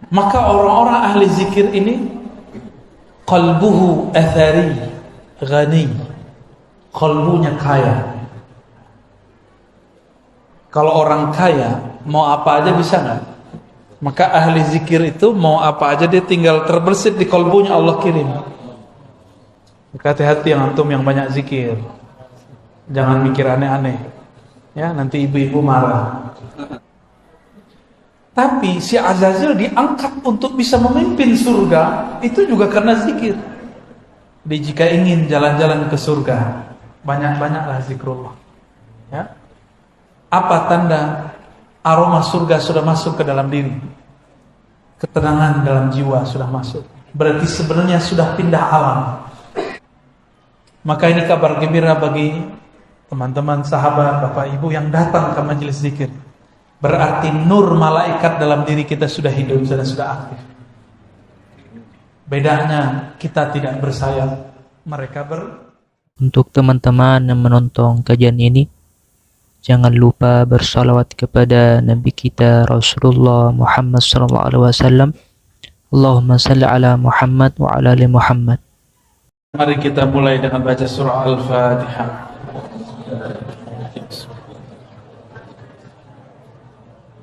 Maka orang-orang ahli zikir ini qalbuhu athari ghani, qalbunya kaya. Kalau orang kaya mau apa aja bisa nggak? Maka ahli zikir itu mau apa aja dia tinggal terbersit di qalbunya, Allah kirim. Maka hati-hati yang antum yang banyak zikir, jangan mikir aneh-aneh ya, nanti ibu-ibu marah. Tapi si Azazil diangkat untuk bisa memimpin surga itu juga karena zikir. Jadi jika ingin jalan-jalan ke surga, banyak-banyaklah zikrullah. Ya. Apa tanda aroma surga sudah masuk ke dalam diri? Ketenangan dalam jiwa sudah masuk. Berarti sebenarnya sudah pindah alam. Maka ini kabar gembira bagi teman-teman, sahabat, bapak, ibu yang datang ke majelis zikir. Berarti nur malaikat dalam diri kita sudah hidup, sudah aktif. Bedanya kita tidak bersayap, mereka Untuk teman-teman yang menonton kajian ini, jangan lupa bersalawat kepada Nabi kita Rasulullah Muhammad SAW. Allahumma salli ala Muhammad wa ala ali Muhammad. Mari kita mulai dengan baca surah Al-Fatihah.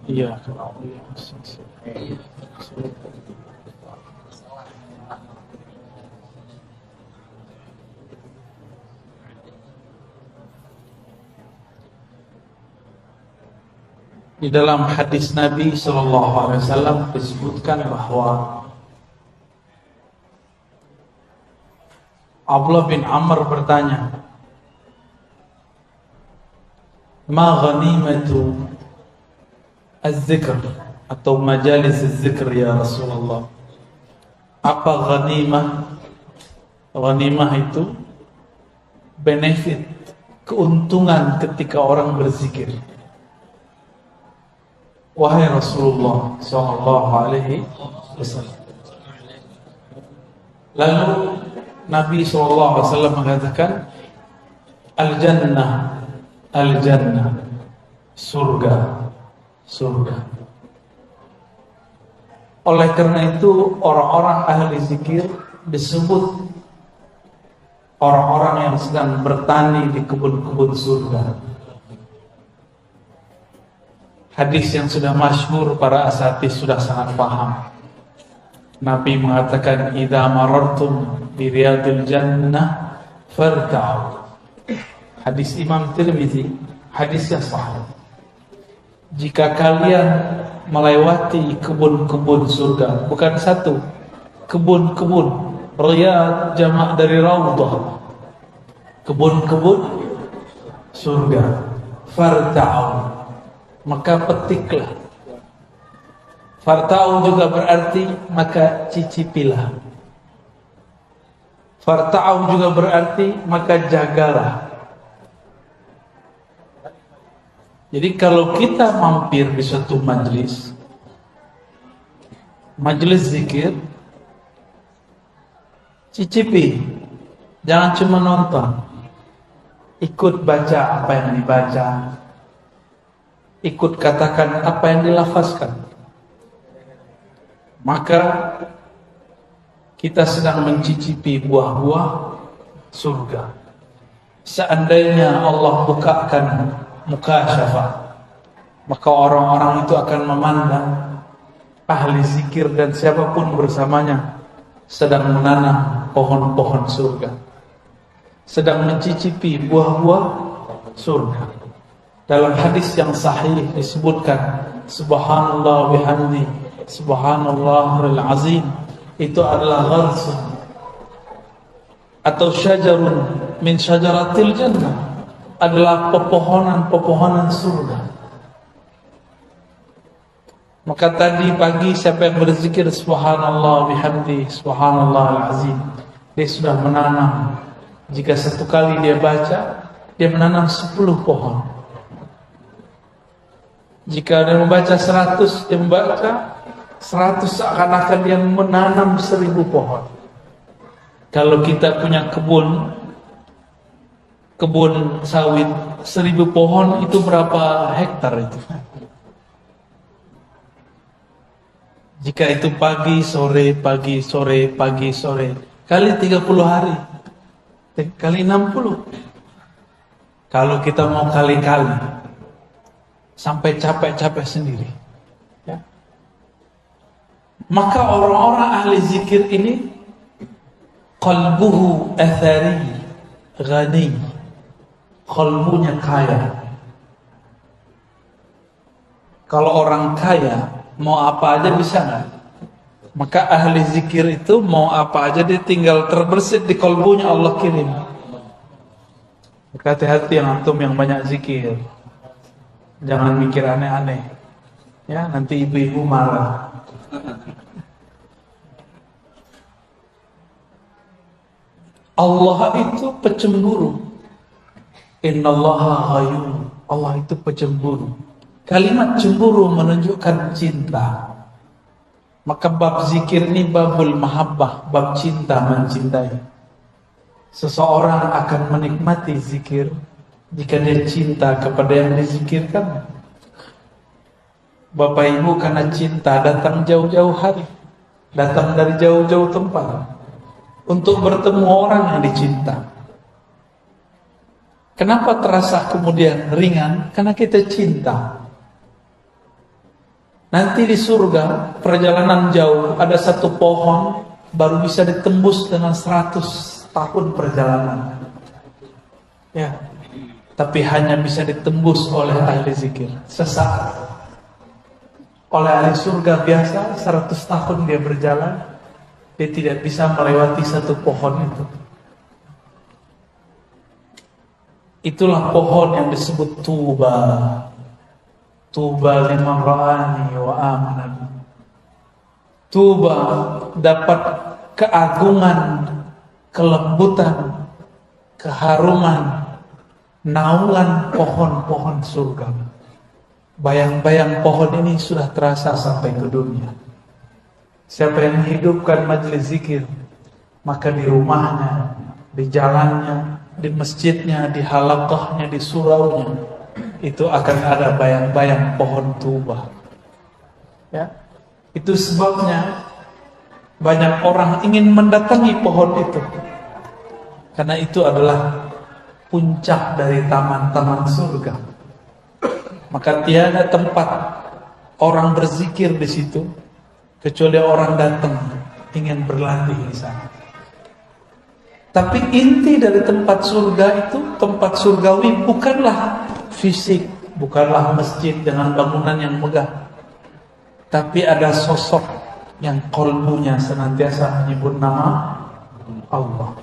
Iya. Di dalam hadis Nabi SAW disebutkan bahwa Abdullah bin Amr bertanya, "Ma ghanimatu az-zikr atau majalis az-zikr ya Rasulullah?" Apa ghanimah? Ghanimah itu benefit, keuntungan ketika orang berzikir. Wahai Rasulullah sallallahu alaihi wasallam. Lalu Nabi sallallahu alaihi wasallam mengatakan, al-jannah, al-jannah, surga, surga. Oleh karena itu orang-orang ahli zikir disebut orang-orang yang sedang bertani di kebun-kebun surga. Hadis yang sudah masyhur, para asatidz sudah sangat paham. Nabi mengatakan, "Idza marartum bi riyadil jannah farta'u." Hadis Imam Tirmizi, hadis yang sahih. Jika kalian melewati kebun-kebun surga, bukan satu, kebun-kebun, riyad jamak dari raudhah, kebun-kebun surga, farta'u, maka petiklah. Farta'u juga berarti maka cicipilah. Farta'u juga berarti maka jagalah. Jadi kalau kita mampir di suatu majelis zikir, cicipi, jangan cuma nonton, ikut baca apa yang dibaca, ikut katakan apa yang dilafazkan. Maka kita sedang mencicipi buah-buah surga. Seandainya Allah bukakan mukasyafah, maka orang-orang itu akan memandang ahli zikir dan siapapun bersamanya sedang menanam pohon-pohon surga, sedang mencicipi buah-buah surga. Dalam hadis yang sahih disebutkan, subhanallah bihamdi, subhanallahil azim, itu adalah gharsun atau syajarun min syajaratil jannah, adalah pepohonan surga. Maka tadi pagi siapa yang berzikir subhanallah bihamdi, subhanallahil azim, dia sudah menanam. Jika satu kali dia baca, dia menanam 10 pohon. Jika dia membaca 100, dia membaca 100, seakan-akan dia menanam 1000 pohon. Kalau kita punya kebun sawit 1000 pohon, itu berapa hektar itu? Jika itu pagi, sore, pagi, sore, pagi, sore, kali 30 hari, kali 60. Kalau kita mau kali-kali, sampai capek-capek sendiri. Ya. Maka orang-orang ahli zikir ini, qalbuhu athari, ghani, qalbunya kaya. Kalau orang kaya, mau apa aja bisa nggak? Maka ahli zikir itu mau apa aja dia tinggal terbersit di kalbunya Allah kirim. Hati-hati yang antum yang banyak zikir. Jangan mikir aneh-aneh. Ya, nanti ibu-ibu marah. Allah itu pecemburu. Innallaha ghayyun. Allah itu pecemburu. Kalimat cemburu menunjukkan cinta. Maka bab zikir ini babul mahabbah, bab cinta, mencintai. Seseorang akan menikmati zikir jika dia cinta kepada yang dizikirkan. Bapak Ibu karena cinta datang jauh-jauh hari, datang dari jauh-jauh tempat untuk bertemu orang yang dicinta. Kenapa terasa kemudian ringan? Karena kita cinta. Nanti di surga, perjalanan jauh, ada satu pohon baru bisa ditembus dengan 100 tahun perjalanan. Ya, tapi hanya bisa ditembus oleh ahli zikir sesaat. Oleh ahli surga biasa 100 tahun dia berjalan, dia tidak bisa melewati satu pohon itu. Itulah pohon yang disebut tuba. Tuba liman ra'ani wa amana. Tuba dapat keagungan, kelembutan, keharuman, naungan pohon-pohon surga. Bayang-bayang pohon ini sudah terasa sampai ke dunia. Siapa yang menghidupkan majelis zikir, maka di rumahnya, di jalannya, di masjidnya, di halaqahnya, di suraunya, itu akan ada bayang-bayang pohon tuba. Ya, itu sebabnya banyak orang ingin mendatangi pohon itu, karena itu adalah puncak dari taman-taman surga. Maka tiada tempat orang berzikir di situ kecuali orang datang ingin berlatih di sana. Tapi inti dari tempat surga itu, tempat surgawi bukanlah fisik, bukanlah masjid dengan bangunan yang megah, tapi ada sosok yang qalbunya senantiasa menyebut nama Allah.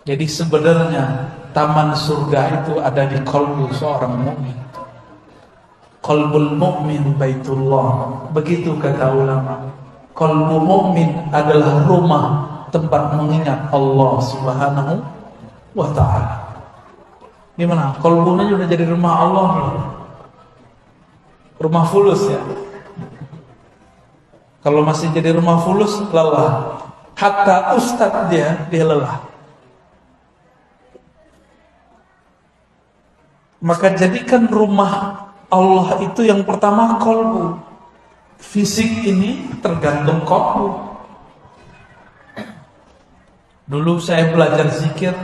Jadi sebenarnya taman surga itu ada di qalbu seorang mukmin. Qalbul mu'min baitullah. Begitu kata ulama. Qalbu mu'min adalah rumah tempat mengingat Allah Subhanahu wa ta'ala. Gimana? Qalbunya sudah jadi rumah Allah. Rumah fulus ya. Kalau masih jadi rumah fulus, lelah. Hatta ustadz dia lelah. Maka jadikan rumah Allah itu yang pertama qalbu. Fisik ini tergantung qalbu. Dulu saya belajar zikir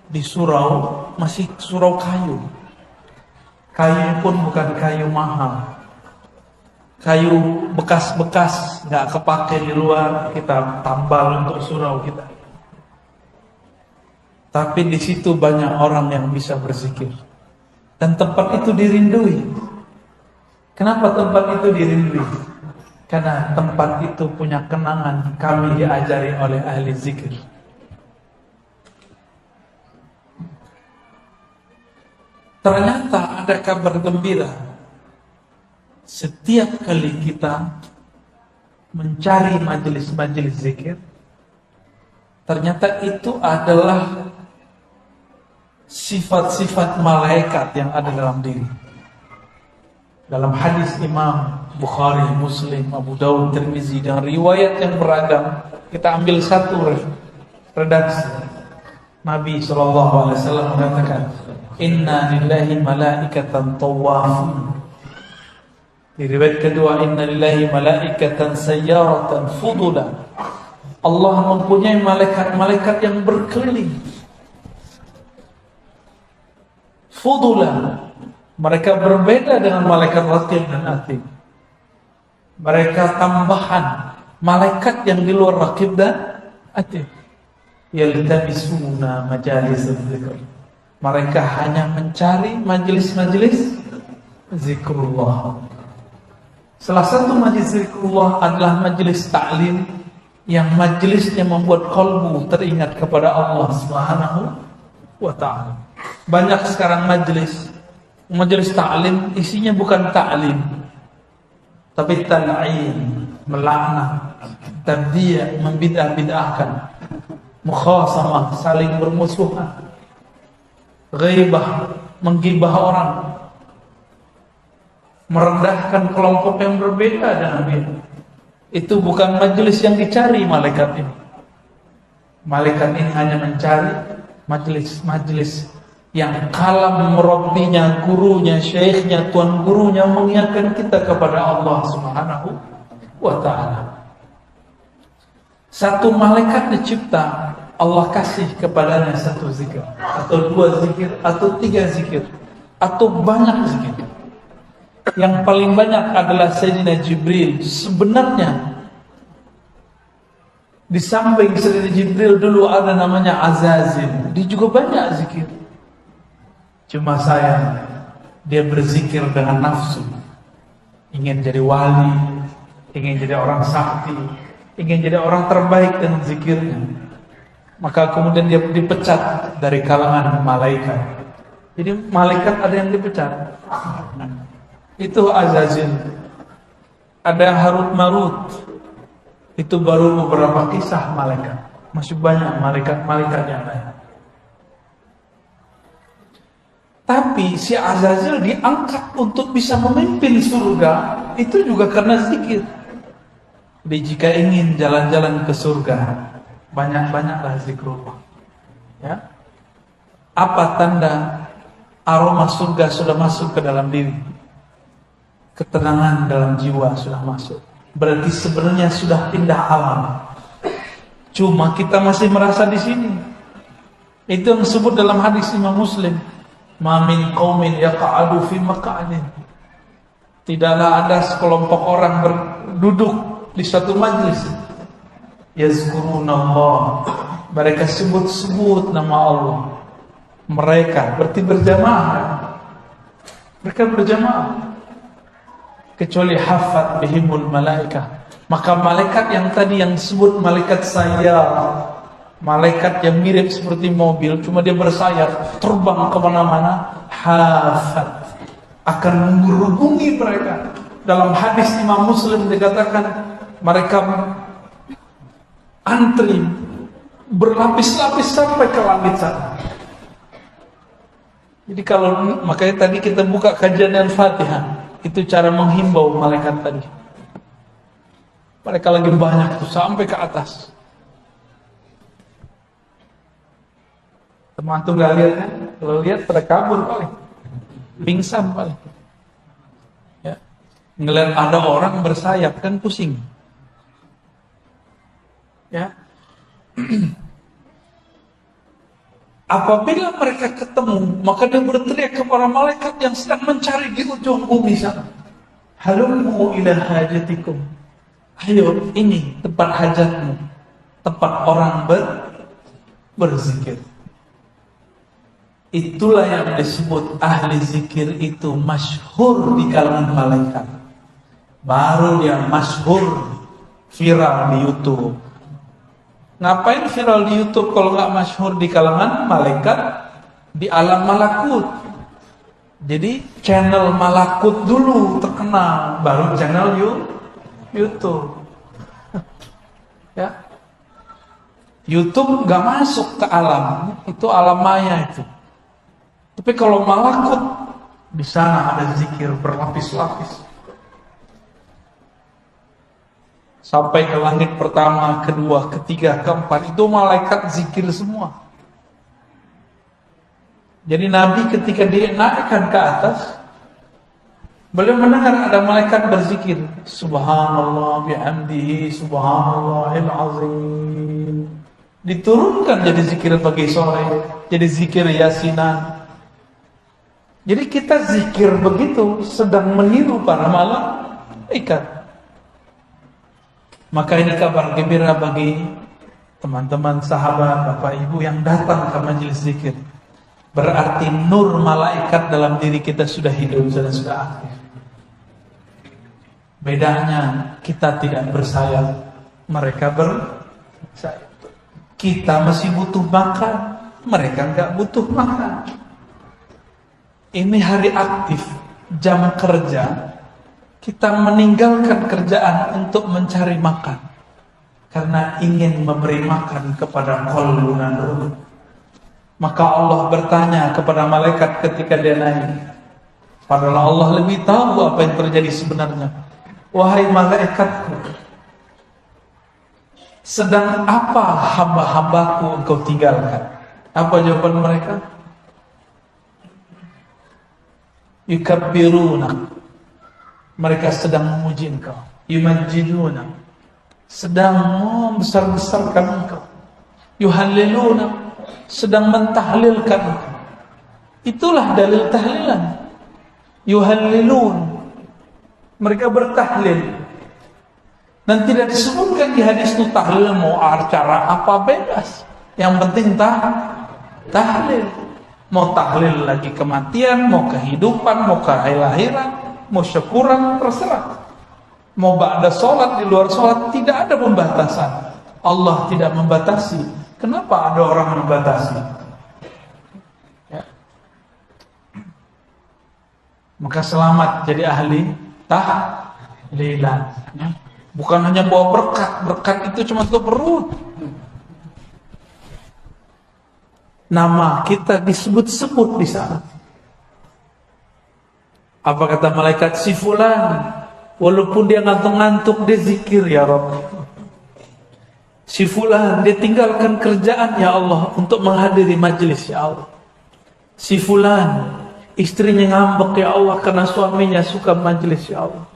di surau, masih surau kayu. Kayu pun bukan kayu mahal. Kayu bekas-bekas, nggak kepake di luar, kita tambal untuk surau kita. Tapi di situ banyak orang yang bisa berzikir. Dan tempat itu dirindui. Kenapa tempat itu dirindui? Karena tempat itu punya kenangan kami diajari oleh ahli zikir. Ternyata ada kabar gembira. Setiap kali kita mencari majelis-majelis zikir, ternyata itu adalah sifat-sifat malaikat yang ada dalam diri. Dalam hadis Imam Bukhari, Muslim, Abu Dawud, Tirmizi dan riwayat yang beragam, kita ambil satu redaksi. Nabi SAW mengatakan, Inna lillahi malaikatan tawafun Di riwayat kedua, inna lillahi malaikatan sayyaratan fudula. Allah mempunyai malaikat-malaikat yang berkeliling. Fudula. Mereka berbeda dengan malaikat raqib dan atid. Mereka tambahan malaikat yang di luar raqib dan atid. Yaltamisuna majalis dzikr. Mereka hanya mencari majelis-majelis zikrullah. Salah satu majelis zikrullah adalah majelis ta'lim, yang majelisnya membuat kalbu teringat kepada Allah Subhanahu wa ta'ala. Banyak sekarang majelis ta'lim isinya bukan ta'lim, tapi tal'in, melaknat, tabdi', membidah-bidahkan, mukhasamah, saling bermusuhan, ghaibah, menggibah orang, merendahkan kelompok yang berbeda dengan dia. Itu bukan majelis yang dicari malaikat ini. Malaikat ini hanya mencari majelis-majelis yang kalam merabbinya, gurunya, syekhnya, tuan gurunya mengingatkan kita kepada Allah Subhanahu wa ta'ala. Satu malaikat dicipta, Allah kasih kepadanya satu zikir, atau dua zikir, atau tiga zikir, atau banyak zikir. Yang paling banyak adalah Sayyidina Jibril. Sebenarnya di samping Sayyidina Jibril dulu ada namanya Azazil. Dia juga banyak zikir. Cuma sayang, dia berzikir dengan nafsu. Ingin jadi wali, ingin jadi orang sakti, ingin jadi orang terbaik dengan zikirnya. Maka kemudian dia dipecat dari kalangan malaikat. Jadi malaikat ada yang dipecat. Itu Azazil. Ada Harut Marut. Itu baru beberapa kisah malaikat. Masih banyak malaikat-malaikat yang lain. Tapi si Azazil diangkat untuk bisa memimpin surga, itu juga karena zikir. Jadi jika ingin jalan-jalan ke surga, banyak-banyaklah zikrullah. Ya. Apa tanda aroma surga sudah masuk ke dalam diri? Ketenangan dalam jiwa sudah masuk. Berarti sebenarnya sudah pindah alam. Cuma kita masih merasa di sini. Itu yang disebut dalam hadis Imam Muslim. Ma min qaumin yaqa'adu fi maq'adin. Tidaklah ada sekelompok orang berduduk di suatu majlis. Yazkurunallah. Mereka sebut-sebut nama Allah. Mereka berarti berjamaah. Mereka berjamaah. Kecuali hafat bihimul malaikah. Maka malaikat yang tadi yang disebut malaikat sayap, malaikat yang mirip seperti mobil, cuma dia bersayap, terbang kemana-mana, hafat, akan menghubungi mereka. Dalam hadis Imam Muslim dikatakan mereka antri berlapis-lapis sampai ke langit sana. Jadi kalau makanya tadi kita buka kajian Al-Fatihah, itu cara menghimbau malaikat tadi. Mereka lagi banyak tuh sampai ke atas. Teman tuh nggak lihat kan? Kalau lihat pada kabur paling, pingsan paling. Ya. Ngeliat ada orang bersayap kan pusing. Ya. Apabila mereka ketemu, maka dia berteriak kepada malaikat yang sedang mencari di ujung bumi sana. Halummu ila hajatikum. Ayo, ini tempat hajatmu, tempat orang berzikir. Itulah yang disebut ahli zikir itu masyhur di kalangan malaikat. Baru dia masyhur, viral di YouTube. Ngapain viral di YouTube kalau nggak masyhur di kalangan malaikat di alam malakut? Jadi channel malakut dulu terkenal, baru channel YouTube. Ya, YouTube nggak masuk ke alam, itu alam maya itu. Tapi kalau malakut di sana ada zikir berlapis-lapis. Sampai ke langit pertama, kedua, ketiga, keempat, itu malaikat zikir semua. Jadi Nabi ketika dinaikkan ke atas, Beliau mendengar ada malaikat berzikir, subhanallah bihamdihi subhanallahil azim. Diturunkan jadi zikir pagi sore, jadi zikir yasinan. Jadi kita zikir begitu sedang meniru para malaikat. Maka ini kabar gembira bagi teman-teman sahabat, bapak ibu yang datang ke majelis zikir. Berarti nur malaikat dalam diri kita sudah hidup dan sudah aktif. Bedanya kita tidak bersayap, mereka bersayap. Kita masih butuh makan, mereka enggak butuh makan. Ini hari aktif, jam kerja. Kita meninggalkan kerjaan untuk mencari makan karena ingin memberi makan kepada qalbun ruh. Maka Allah bertanya kepada malaikat ketika dia naik. Padahal Allah lebih tahu apa yang terjadi sebenarnya. Wahai malaikatku, sedang apa hamba-hambaku engkau tinggalkan? Apa jawaban mereka? Yukabbiruna. Mereka sedang memuji engkau. Yumajjiduna. Sedang membesar-besarkan engkau. Yuhalliluna. Sedang mentahlilkan engkau. Itulah dalil tahlilan. Yuhallilun. Mereka bertahlil. Dan tidak disebutkan di hadis itu tahlil mau acara apa bebas. Yang penting tahlil. Mau tahlil lagi kematian, mau kehidupan, mau kelahiran, mau syukuran, terserah. Mau ba'da sholat, di luar sholat, tidak ada pembatasan. Allah tidak membatasi. Kenapa ada orang membatasi? Ya. Maka selamat jadi ahli tahlilan. Ya. Bukan hanya bawa berkat. Berkat itu cuma untuk perut. Nama kita disebut-sebut di sana. Apa kata malaikat? Si fulan, walaupun dia ngantuk-ngantuk, dia zikir ya Rabb. Si fulan, dia tinggalkan kerjaan ya Allah untuk menghadiri majlis ya Allah. Si fulan, istrinya ngambek ya Allah karena suaminya suka majlis ya Allah.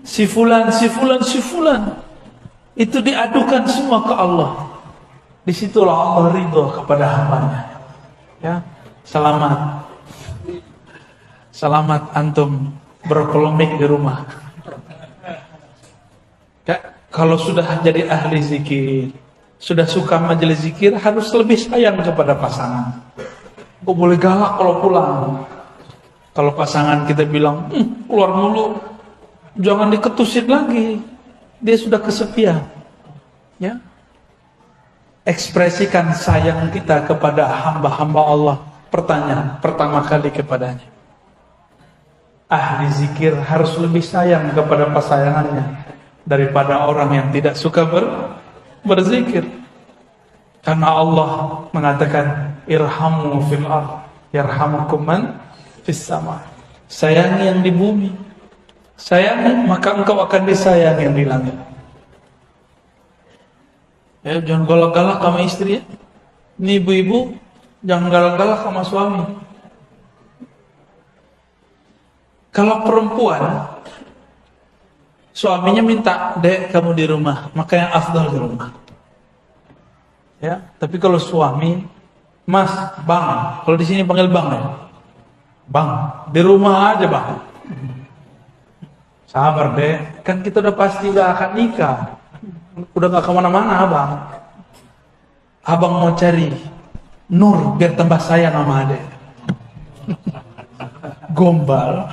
Si fulan, si fulan, si fulan. Itu diadukan semua ke Allah. Disitulah Allah ridho kepada hambanya. Ya, selamat. Selamat antum berpolemik di rumah. Ya, kalau sudah jadi ahli zikir, sudah suka majelis zikir, harus lebih sayang kepada pasangan. Kok boleh galak kalau pulang. Kalau pasangan kita bilang, keluar mulu, jangan diketusin lagi. Dia sudah kesepian. Ya. Ekspresikan sayang kita kepada hamba-hamba Allah. Pertanyaan pertama kali kepadanya. Ahli zikir harus lebih sayang kepada pasangannya daripada orang yang tidak suka berzikir. Karena Allah mengatakan irhamu fil ardh yarhamukum man fis sama. Sayangi yang di bumi. Sayangi maka engkau akan disayang yang di langit. Ya, jangan galak-galak sama istri ya. Ini ibu-ibu jangan galak-galak sama suami. Kalau perempuan suaminya minta, "Dek, kamu di rumah," maka yang afdal di rumah. Ya, tapi kalau suami, "Mas, Bang," kalau di sini panggil Bang ya. "Bang, di rumah aja, Bang." Sabar, Dek, kan kita udah pasti udah akan nikah. Udah gak kemana-mana abang. Abang mau cari nur biar tambah sayang sama adek. Gombal.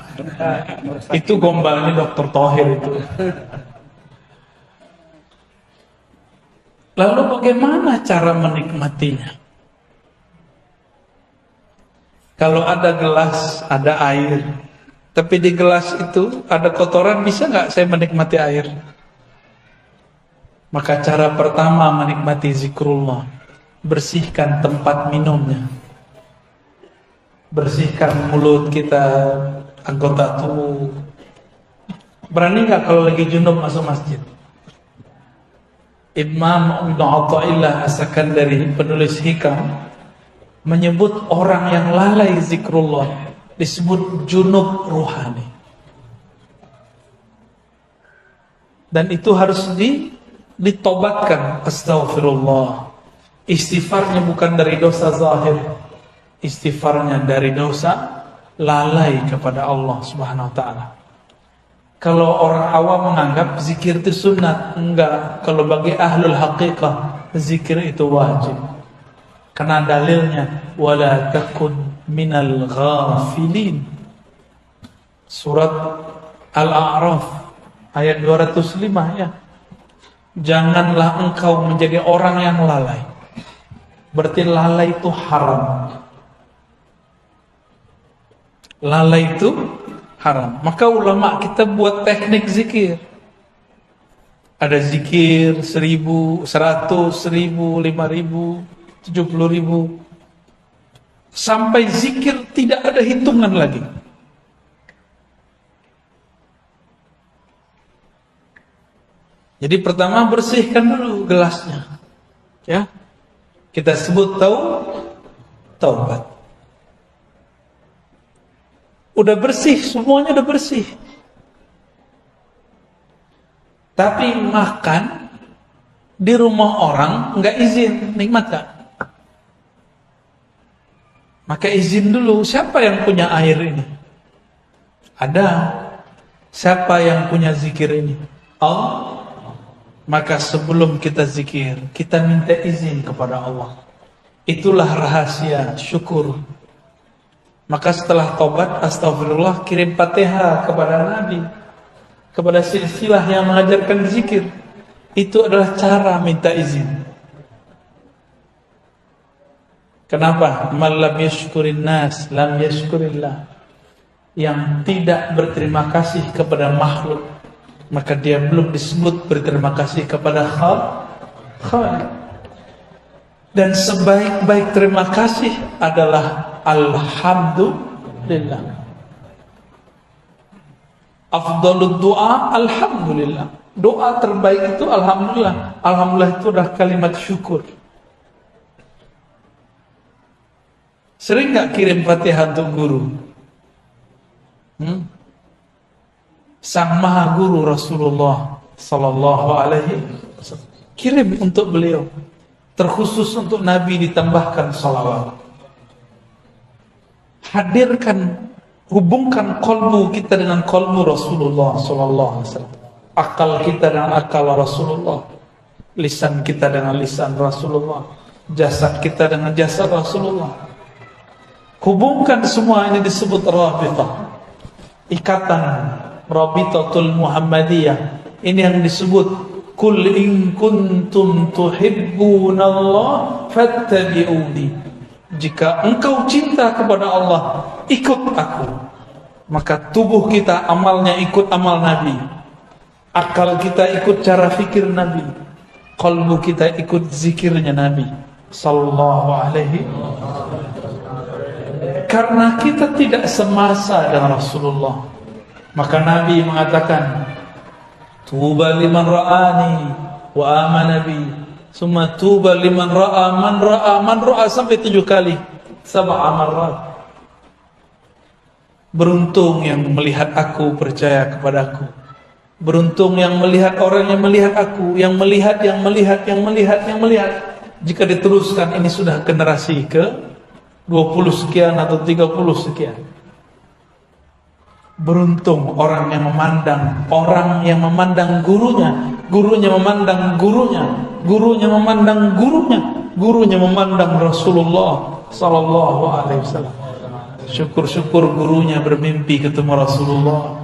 Itu gombalnya Dr. Thohir itu. Lalu bagaimana cara menikmatinya? Kalau ada gelas, ada air, tapi di gelas itu ada kotoran, bisa gak saya menikmati air? Maka cara pertama menikmati zikrullah, bersihkan tempat minumnya. Bersihkan mulut kita, anggota tubuh. Berani gak kalau lagi junub masuk masjid? Imam Ibn Atha'illah As-Sakandari, penulis hikam, menyebut orang yang lalai zikrullah, disebut junub ruhani. Dan itu harus ditobatkan. Astaghfirullah. Istighfarnya bukan dari dosa zahir, istighfarnya dari dosa lalai kepada Allah Subhanahu wa taala. Kalau orang awam menganggap zikir itu sunat, enggak. Kalau bagi ahlul haqiqah, zikir itu wajib. Karena dalilnya wala takun minal ghafilin. Surat Al-A'raf ayat 205 ya. Janganlah engkau menjadi orang yang lalai. Berarti lalai itu haram. Lalai itu haram. Maka ulama kita buat teknik zikir. Ada zikir 1000, 100, 1000, 5000, 70.000. Sampai zikir tidak ada hitungan lagi. Jadi pertama bersihkan dulu gelasnya. Ya. Kita sebut taubat. Udah bersih, semuanya udah bersih. Tapi makan di rumah orang nggak izin, nikmat gak? Maka izin dulu, siapa yang punya air ini? Ada. Siapa yang punya zikir ini? Allah. Maka sebelum kita zikir, kita minta izin kepada Allah. Itulah rahasia syukur. Maka setelah tobat, astagfirullah, kirim Fatihah kepada Nabi, kepada silsilah yang mengajarkan zikir. Itu adalah cara minta izin. Kenapa? Man lam yashkurin nas, lam yashkurillah. Yang tidak berterima kasih kepada makhluk, maka dia belum disebut berterima kasih kepada Khaliq. Dan sebaik-baik terima kasih adalah alhamdulillah. Afdalud doa alhamdulillah. Doa terbaik itu alhamdulillah. Alhamdulillah itu adalah kalimat syukur. Sering gak kirim Fatihah untuk guru? Sang Maha Guru Rasulullah Sallallahu Alaihi Wasallam, kirim untuk beliau. Terkhusus untuk Nabi ditambahkan salawat. Hadirkan, hubungkan kolbu kita dengan kolbu Rasulullah Sallallahu Alaihi Wasallam. Akal kita dengan akal Rasulullah. Lisan kita dengan lisan Rasulullah. Jasad kita dengan jasad Rasulullah. Hubungkan semua ini disebut rabitah. Ikatan Rabitatul Muhammadiyah. Ini yang disebut Kul in kuntum tuhibbunallah fattabi'uni. Jika engkau cinta kepada Allah, ikut aku. Maka tubuh kita amalnya ikut amal Nabi. Akal kita ikut cara fikir Nabi. Qalbu kita ikut zikirnya Nabi sallallahu alaihi. Karena kita tidak semasa dengan Rasulullah, maka Nabi mengatakan, tuba liman ra'ani wa amana bi, summa tuba liman ra'a man ra'a sampai 7 kali, 7 marrat. Beruntung yang melihat aku, percaya kepadaku. Beruntung yang melihat orang yang melihat aku, yang melihat. Jika diteruskan ini sudah generasi ke 20 sekian atau 30 sekian. Beruntung orang yang memandang gurunya, gurunya memandang gurunya, gurunya memandang gurunya, gurunya memandang Rasulullah sallallahu alaihi wasallam. Syukur-syukur gurunya bermimpi ketemu Rasulullah.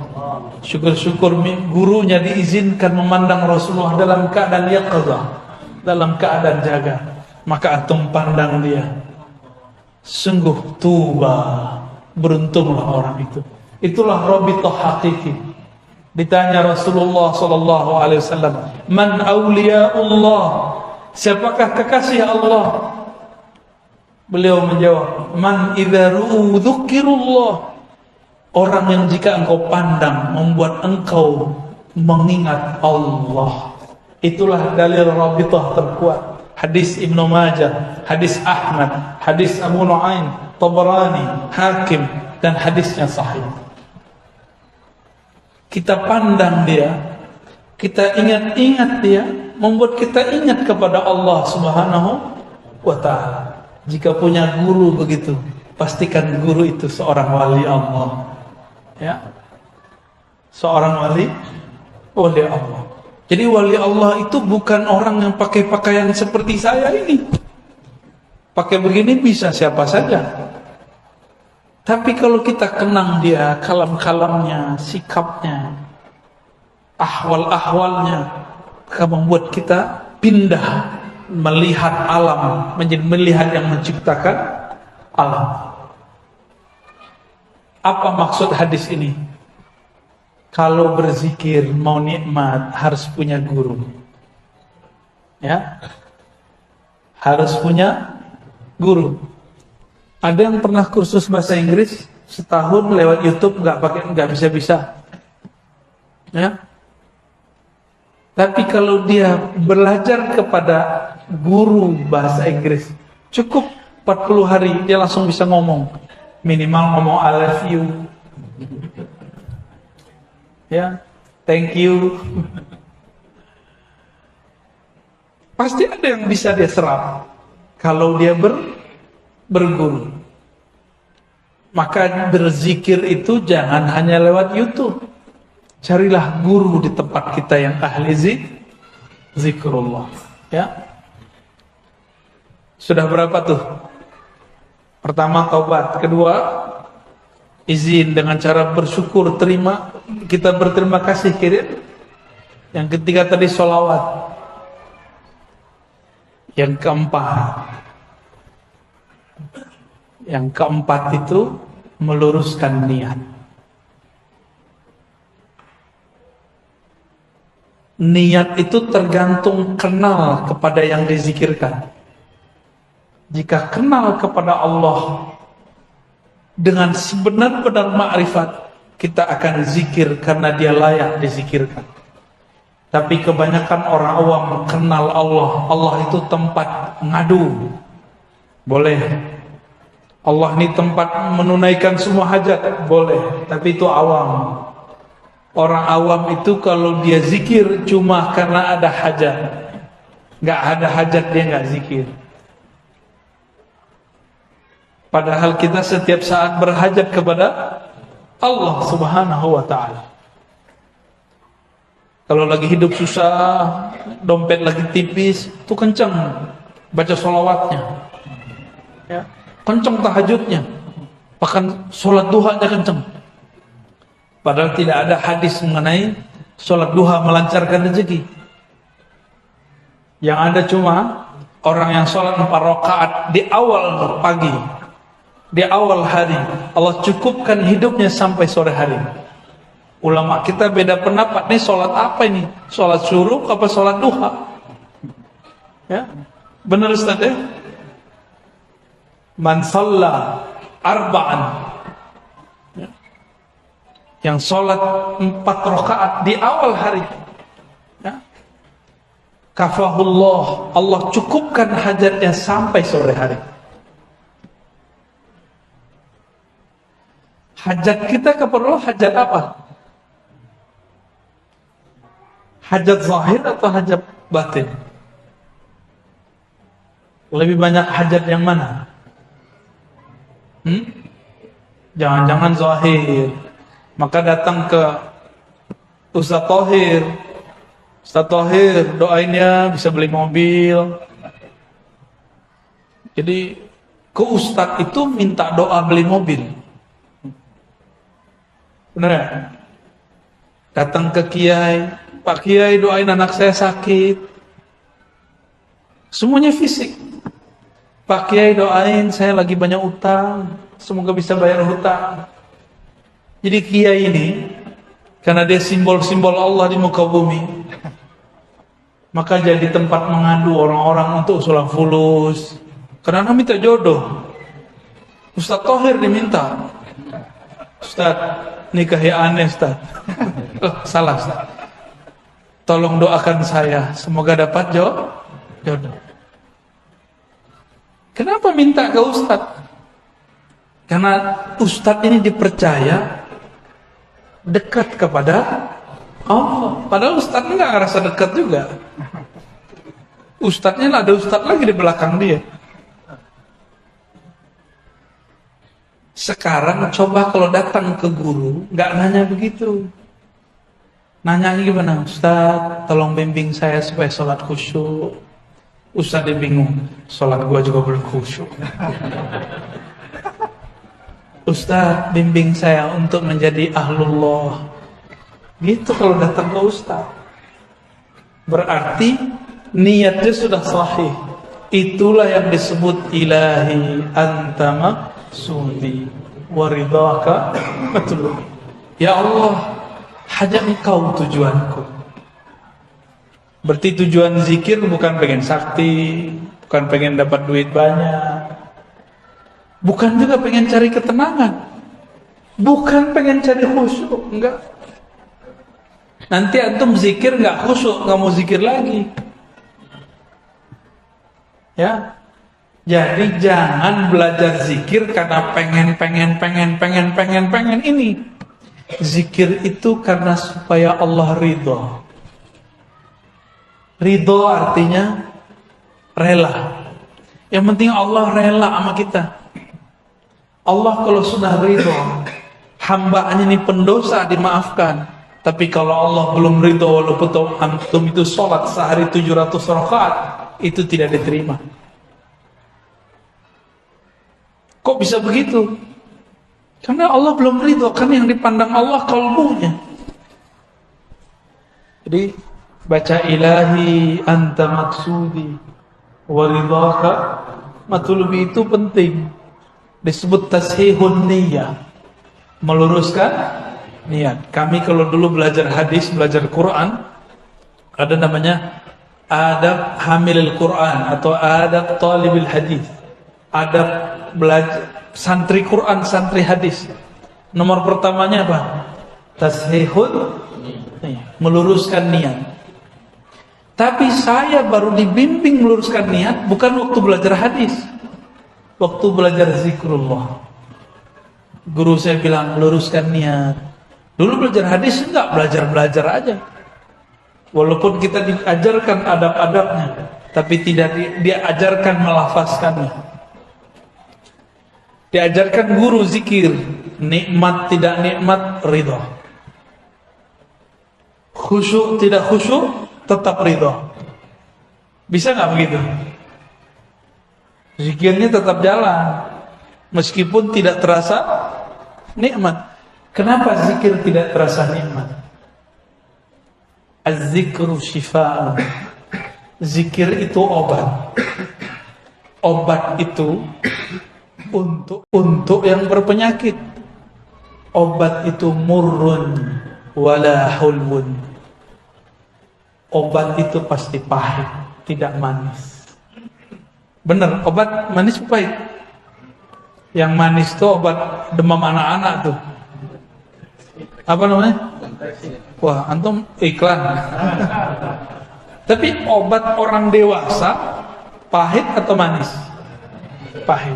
Syukur-syukur gurunya diizinkan memandang Rasulullah dalam keadaan yaqظah, dalam keadaan jaga. Maka antum pandang dia. Sungguh tuba, beruntunglah orang itu. Itulah rabithah hakiki. Ditanya Rasulullah sallallahu alaihi wasallam, "Man auliyaullah?" Siapakah kekasih Allah? Beliau menjawab, "Man idza ru'u dzukirullah." Orang yang jika engkau pandang membuat engkau mengingat Allah. Itulah dalil rabithah terkuat. Hadis Ibnu Majah, hadis Ahmad, hadis Abu Nu'aim, Tabarani, Hakim, dan hadisnya sahih. Kita pandang dia, kita ingat-ingat dia, membuat kita ingat kepada Allah Subhanahu wa ta'ala. Jika punya guru begitu, pastikan guru itu seorang wali Allah. Ya, seorang wali Allah. Jadi wali Allah itu bukan orang yang pakai pakaian seperti saya ini. Pakai begini bisa siapa saja. Tapi kalau kita kenang dia, kalam-kalamnya, sikapnya, ahwal-ahwalnya, akan membuat kita pindah melihat alam, menjadi melihat yang menciptakan alam. Apa maksud hadis ini? Kalau berzikir mau nikmat harus punya guru. Ya. Harus punya guru. Ada yang pernah kursus bahasa Inggris setahun lewat YouTube nggak bisa. Ya. Tapi kalau dia belajar kepada guru bahasa Inggris, cukup 40 hari dia langsung bisa ngomong. Minimal ngomong I love you. Ya, thank you. Pasti ada yang bisa dia serap kalau dia berguru. Maka berzikir itu jangan hanya lewat YouTube. Carilah guru di tempat kita yang ahli zikrullah. Ya. Sudah berapa tuh? Pertama taubat, kedua izin dengan cara bersyukur, terima, kita berterima kasih kirim. Yang ketiga tadi sholawat. Yang keempat itu meluruskan niat. Niat itu tergantung kenal kepada yang dizikirkan. Jika kenal kepada Allah dengan sebenar-benar makrifat, kita akan zikir karena dia layak dizikirkan. Tapi kebanyakan orang awam kenal Allah, Allah itu tempat ngadu. Boleh. Allah ini tempat menunaikan semua hajat, boleh. Tapi itu awam. Orang awam itu kalau dia zikir cuma karena ada hajat. Gak ada hajat dia gak zikir. Padahal kita setiap saat berhajat kepada Allah Subhanahu wa ta'ala. Kalau lagi hidup susah, dompet lagi tipis, itu kencang baca sholawatnya. Ya, kencang tahajudnya. Bahkan sholat duhanya kencang. Padahal tidak ada hadis mengenai sholat duha melancarkan rezeki. Yang ada cuma orang yang sholat 4 rakaat di awal pagi, di awal hari, Allah cukupkan hidupnya sampai sore hari. Ulama kita beda pendapat nih, sholat apa ini? Sholat syuruk apa sholat duha? Ya, benar Ustaz ya? Man shalla arba'an, ya, yang sholat 4 rakaat di awal hari, ya, kafahullah, Allah cukupkan hajatnya sampai sore hari. Hajat kita keperluan hajat apa? Hajat zahir atau hajat batin? Lebih banyak hajat yang mana? Jangan-jangan zahir. Maka datang ke Ustaz Thohir. Ustaz Thohir, doainnya bisa beli mobil. Jadi ke Ustaz itu minta doa beli mobil. Benar ya? Datang ke Kiai, Pak Kiai doain anak saya sakit. Semuanya fisik. Pak Kiai doain saya lagi banyak utang, semoga bisa bayar hutang. Jadi Kiai ini, karena dia simbol-simbol Allah di muka bumi, maka jadi tempat mengadu orang-orang untuk usulan fulus. Karena minta jodoh. Ustaz Thohir diminta, Ustaz nikahi aneh Ustaz. Oh, salah Ustaz. Tolong doakan saya, semoga dapat jodoh. Kenapa minta ke Ustaz? Karena ustadz ini dipercaya dekat kepada Allah. Padahal ustadznya nggak ngerasa dekat juga. Ustadznya ada ustadz lagi di belakang dia. Sekarang coba kalau datang ke guru, nggak nanya begitu. Nanya gimana? Ustadz, tolong bimbing saya supaya sholat khusyuk. Ustadz dia bingung, sholat gua juga belum khusyuk. Ustadz, bimbing saya untuk menjadi ahlullah. Gitu kalau datang ke ustadz. Berarti niatnya sudah sahih. Itulah yang disebut ilahi anta maqsudi wa ridhaka matlubi. Ya Allah, hanya Engkau tujuanku. Berarti tujuan zikir bukan pengen sakti, bukan pengen dapat duit banyak, bukan juga pengen cari ketenangan, bukan pengen cari khusyuk, enggak. Nanti antum zikir enggak khusyuk, enggak mau zikir lagi. Ya. Jadi jangan belajar zikir karena pengen ini. Zikir itu karena supaya Allah ridho. Ridho artinya rela. Yang penting Allah rela sama kita. Allah kalau sudah ridho, hambanya ini pendosa dimaafkan. Tapi kalau Allah belum ridho, walaupun antum itu sholat sehari 700 rakaat, itu tidak diterima. Kok bisa begitu? Karena Allah belum ridho, kan yang dipandang Allah kalbunya. Jadi baca ilahi anta maksudi wa ridhaka matlubi itu penting. Disebut tashihun niyah, meluruskan niat. Kami kalau dulu belajar hadis, belajar Quran, ada namanya adab hamilil Quran atau adab talibil hadis. Adab belajar santri Quran, santri hadis. Nomor pertamanya apa? Tashihun, meluruskan niat. Tapi saya baru dibimbing meluruskan niat bukan waktu belajar hadis, waktu belajar zikrullah. Guru saya bilang meluruskan niat. Dulu belajar hadis enggak, belajar aja. Walaupun kita diajarkan adab-adabnya, tapi tidak diajarkan melafazkannya. Diajarkan guru zikir, nikmat tidak nikmat ridho, khusyuk tidak khusyuk tetap ridho. Bisa nggak begitu? Zikirnya tetap jalan meskipun tidak terasa nikmat. Kenapa zikir tidak terasa nikmat? Az-zikru syifa'un. Zikir itu obat. Obat itu untuk yang berpenyakit. Obat itu murrun wala hulwun. Obat itu pasti pahit, tidak manis. Benar, obat manis pahit. Yang manis itu obat demam anak-anak tuh. Apa namanya? Wah, antum iklan. Tapi obat orang dewasa pahit atau manis? Pahit.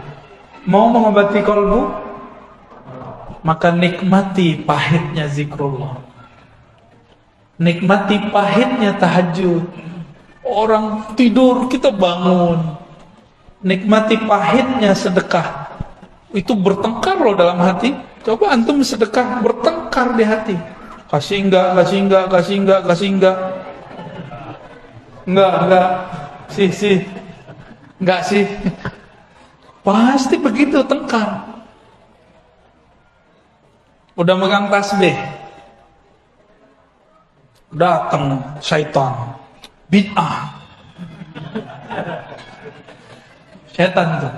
Mau mengobati kalbu? Maka nikmati pahitnya zikrullah. Nikmati pahitnya tahajud. Orang tidur kita bangun. Nikmati pahitnya sedekah. Itu bertengkar loh dalam hati. Coba antum sedekah, bertengkar di hati. Kasih enggak. Enggak. Sih. Enggak sih. Pasti begitu tengkar. Udah megang tasbih, datang syaitan, bid'ah. Syaitan tuh.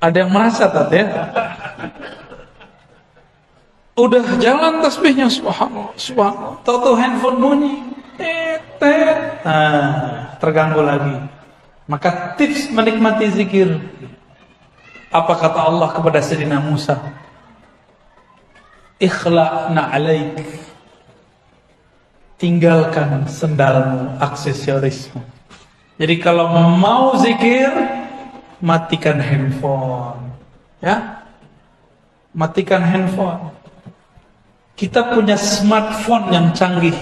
Ada yang merasa tadi ya? Udah jalan tasbihnya, subhanallah. Tahu handphone bunyi, terganggu lagi. Maka tips menikmati zikir. Apa kata Allah kepada Sayyidina Musa? Ikhla'na alaik. Tinggalkan sendalmu, aksesorismu. Jadi kalau mau zikir, matikan handphone. Ya, matikan handphone. Kita punya smartphone yang canggih.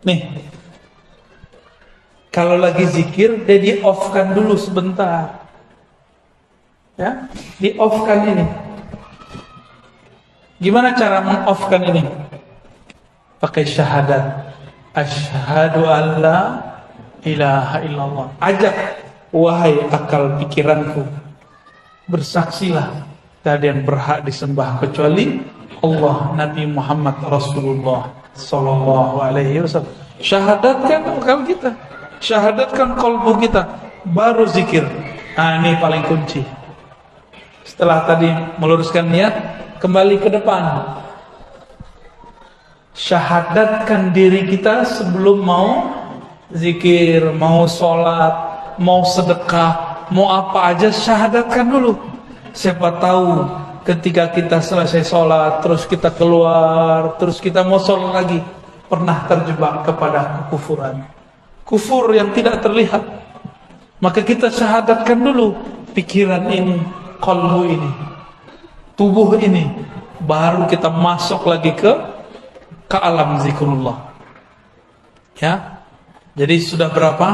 Nih, kalau lagi zikir, dia di-off-kan dulu sebentar. Ya, di-off-kan ini. Gimana cara meng-off-kan ini? Pakai syahadat. Asyhadu an la ilaha illallah. Ajak, wahai akal pikiranku, bersaksilah tiada yang berhak disembah kecuali Allah, Nabi Muhammad Rasulullah sallallahu alaihi wasallam. Syahadatkan akal kita, syahadatkan qalbu kita, baru zikir. Nah, ini paling kunci. Setelah tadi meluruskan niat, kembali ke depan. Syahadatkan diri kita sebelum mau zikir, mau sholat, mau sedekah, mau apa aja, syahadatkan dulu. Siapa tahu ketika kita selesai sholat, terus kita keluar, terus kita mau sholat lagi, pernah terjebak kepada kekufuran, kufur yang tidak terlihat. Maka kita syahadatkan dulu pikiran ini, qalbu ini, tubuh ini, baru kita masuk lagi ke alam zikrullah. Ya, jadi sudah berapa?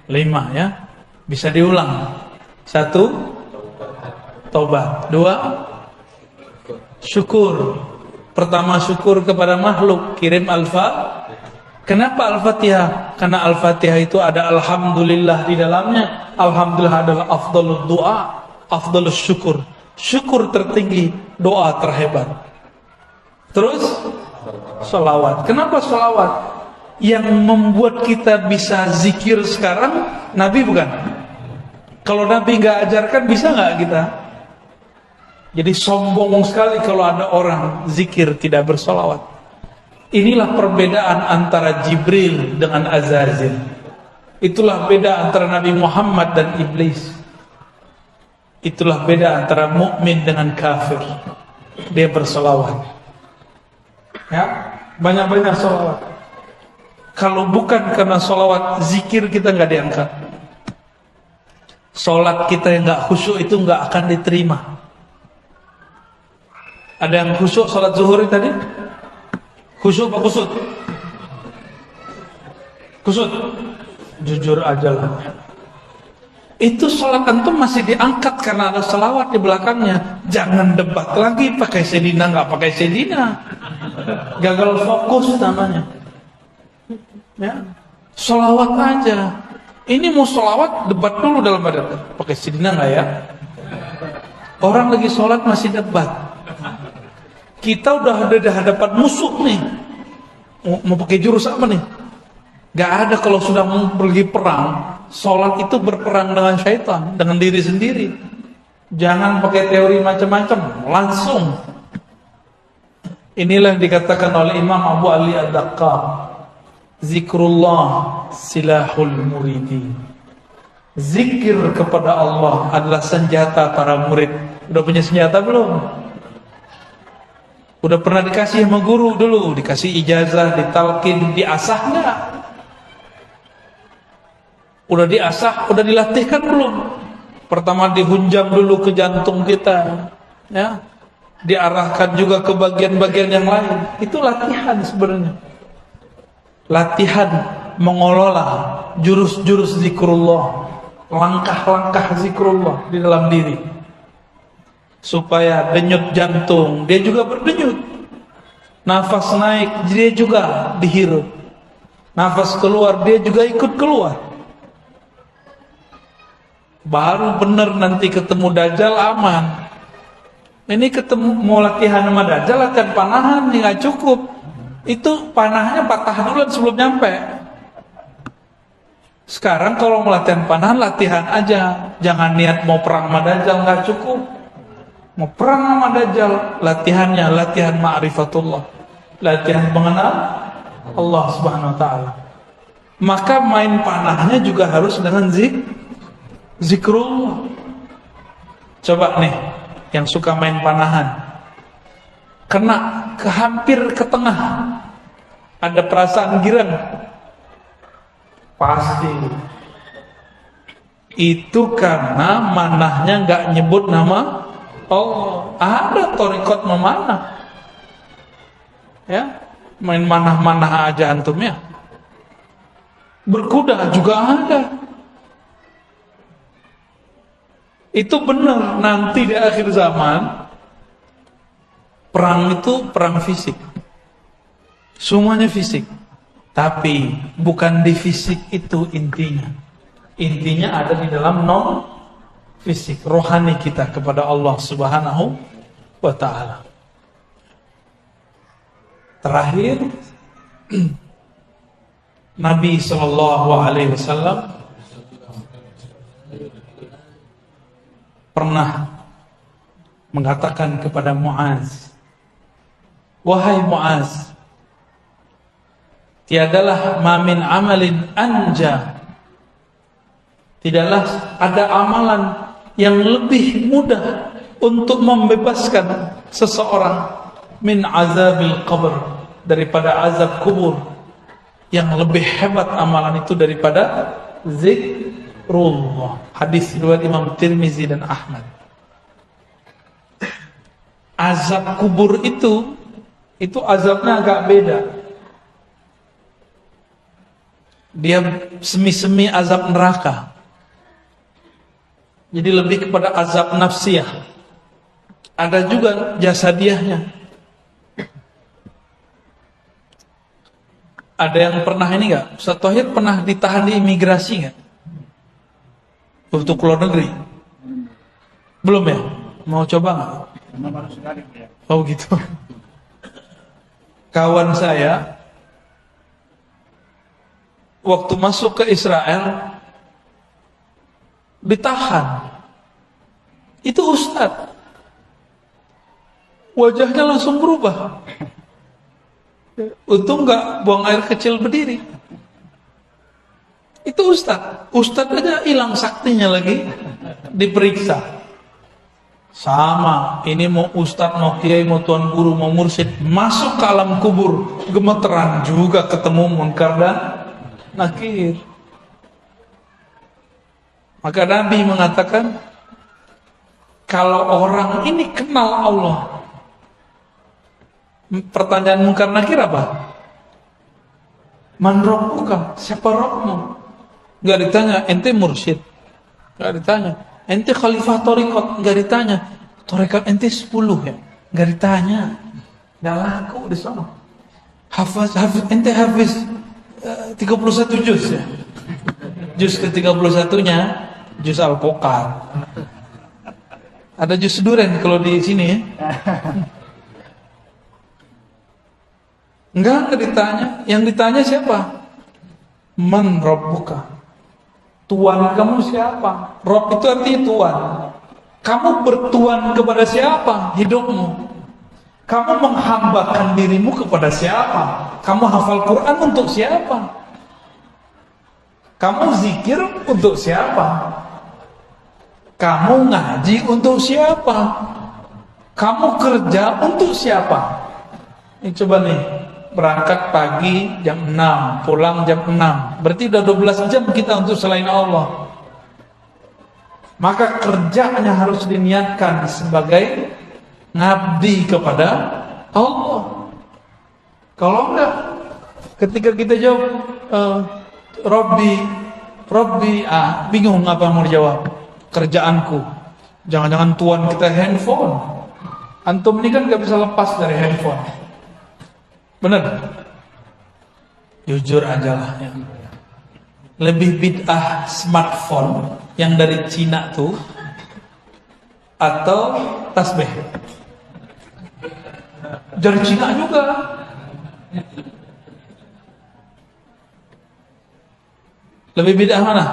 5 ya. Bisa diulang. 1, taubat. 2, syukur. Pertama, syukur kepada makhluk, kirim Kenapa Al-Fatihah? Karena Al-Fatihah itu ada alhamdulillah di dalamnya. Alhamdulillah adalah afdalud doa, afdalus syukur. Syukur tertinggi, doa terhebat. Terus sholawat. Kenapa sholawat? Yang membuat kita bisa zikir sekarang Nabi bukan? Kalau Nabi nggak ajarkan, bisa nggak kita? Jadi sombong sekali kalau ada orang zikir tidak bersolawat. Inilah perbedaan antara Jibril dengan Azazil. Itulah beda antara Nabi Muhammad dan iblis. Itulah beda antara mukmin dengan kafir. Dia bersolawat. Ya, banyak-banyak sholawat. Kalau bukan karena sholawat, zikir kita nggak diangkat. Sholat kita yang nggak khusyuk itu nggak akan diterima. Ada yang khusyuk sholat zuhur tadi? Khusyuk apa kusut? Kusut. Jujur aja lah. Itu sholat antum masih diangkat karena ada sholawat di belakangnya. Jangan debat lagi pakai sedina nggak pakai sedina. Gagal fokus namanya. Ya, sholawat aja. Ini mau sholawat, debat dulu dalam badan. Pakai sedina nggak ya? Orang lagi sholat masih debat. Kita udah ada di hadapan musuh nih. Mau pakai jurus apa nih? Gak ada. Kalau sudah mau pergi perang, sholat itu berperang dengan syaitan, dengan diri sendiri. Jangan pakai teori macam-macam, langsung. Inilah yang dikatakan oleh Imam Abu Ali Ad-Daqqaq, zikrullah silahul muridi. Zikir kepada Allah adalah senjata para murid. Udah punya senjata belum? Udah pernah dikasih sama guru dulu, dikasih ijazah, ditalkin, diasah enggak? Udah diasah, udah dilatihkan belum? Pertama dihunjam dulu ke jantung kita, ya. Diarahkan juga ke bagian-bagian yang lain. Itu latihan sebenarnya. Latihan mengelola jurus-jurus zikrullah, langkah-langkah zikrullah di dalam diri. Supaya denyut jantung dia juga berdenyut, nafas naik dia juga dihirup, nafas keluar dia juga ikut keluar. Baru benar nanti ketemu Dajjal aman. Ini ketemu mau latihan sama Dajjal, latihan panahan nih nggak cukup. Itu panahnya patah duluan sebelum nyampe. Sekarang kalau mau latihan panahan, latihan aja. Jangan niat mau perang sama Dajjal, nggak cukup. Mau perang sama Dajjal, latihannya latihan ma'rifatullah, latihan mengenal Allah Subhanahu wa ta'ala. Maka main panahnya juga harus dengan zikrullah. Coba nih yang suka main panahan, kena hampir ke tengah, ada perasaan girang, pasti Itu karena manahnya nggak nyebut nama Allah. Ada torikot memanah, ya, main manah-manah aja antum ya. Berkuda juga ada. Itu benar, nanti di akhir zaman perang itu perang fisik, semuanya fisik. Tapi bukan di fisik itu intinya. Intinya ada di dalam non fisik, rohani kita kepada Allah Subhanahu wa ta'ala. Terakhir, Nabi Shallallahu Alaihi Wasallam pernah mengatakan kepada Muaz, wahai Muaz, tiadalah mamin amalin anja, tidaklah ada amalan yang lebih mudah untuk membebaskan seseorang min azabil qabr, daripada azab kubur. Yang lebih hebat amalan itu daripada zikrullah. Hadis riwayat Imam Tirmizi dan Ahmad. Azab kubur itu azabnya agak beda. Dia semi-semi azab neraka. Jadi lebih kepada azab nafsiyah. Ada juga jasadiahnya. Ada yang pernah ini enggak? Ustaz Thohir pernah ditahan di imigrasi enggak? Untuk keluar negeri? Belum ya? Mau coba enggak? Oh gitu. Kawan saya waktu masuk ke Israel ditahan. Itu ustaz. Wajahnya langsung berubah. Untung nggak buang air kecil berdiri. Itu ustaz. Ustaz aja hilang saktinya lagi diperiksa. Sama, ini mau ustaz, mau kiai, mau tuan guru, mau mursyid, masuk ke alam kubur, gemeteran juga ketemu munkar dan nakir. Maka Nabi mengatakan, kalau orang ini kenal Allah, pertanyaan munkar nakir apa? Man rabbuka? Siapa Rabbmu? Gak ditanya, ente mursyid. Gak ditanya, ente khalifah thariqat. Gak ditanya, thariqat ente 10 ya. Gak ditanya. Gak laku di sana. Ente hafiz 31 juz ya. Juz ke 31-nya juz Al-Kokar. Ada juz duren kalau di sini ya. Enggak ditanya. Yang ditanya siapa? Man rabbuka? Tuhan kamu siapa? Rabb itu artinya Tuhan. Kamu bertuan kepada siapa hidupmu? Kamu menghambakan dirimu kepada siapa? Kamu hafal Quran untuk siapa? Kamu zikir untuk siapa? Kamu ngaji untuk siapa? Kamu kerja untuk siapa? Ini coba nih, berangkat pagi jam 6, pulang jam 6. Berarti udah 12 jam kita untuk selain Allah. Maka kerjanya harus diniatkan sebagai ngabdi kepada Allah. Kalau enggak, ketika kita jawab Robbi, bingung apa mau dijawab. Kerjaanku. Jangan-jangan tuan kita handphone. Antum ini kan gak bisa lepas dari handphone. Bener? Jujur aja lah ya. Lebih bid'ah smartphone yang dari Cina tuh atau tasbih? Dari Cina juga. Lebih bid'ah mana?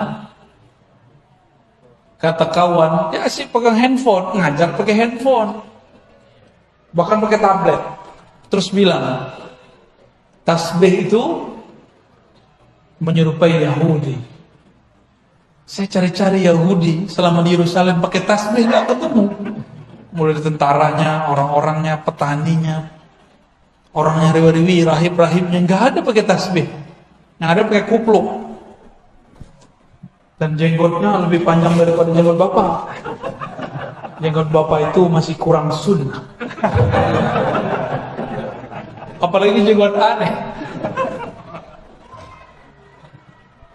Kata kawan, ya sih pegang handphone, ngajar pakai handphone, bahkan pakai tablet. Terus bilang, tasbih itu menyerupai Yahudi. Saya cari-cari Yahudi selama di Yerusalem pakai tasbih nggak ketemu. Mulai dari tentaranya, orang-orangnya, petaninya, orangnya riwi-riwi, rahib-rahibnya nggak ada pakai tasbih, yang ada pakai kupluk. Dan jenggotnya lebih panjang daripada jenggot bapak. Jenggot bapak itu masih kurang sunnah. Apalagi jenggot aneh.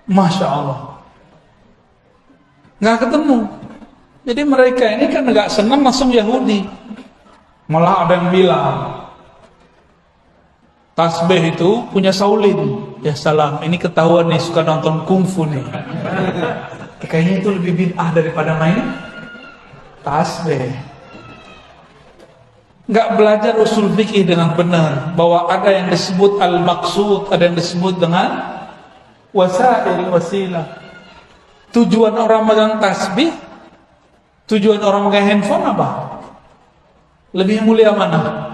Masya Allah. Nggak ketemu. Jadi mereka ini kan nggak senang langsung Yahudi. Malah ada yang bilang tasbih itu punya Saulin. Ya salam, ini ketahuan nih suka nonton kungfu nih. Kayaknya itu lebih bid'ah daripada main tasbih. Nggak belajar usul fikih dengan benar, bahwa ada yang disebut al-maqsud, ada yang disebut dengan wasail, wasilah. Tujuan orang megang tasbih, tujuan orang megang handphone apa? Lebih mulia mana?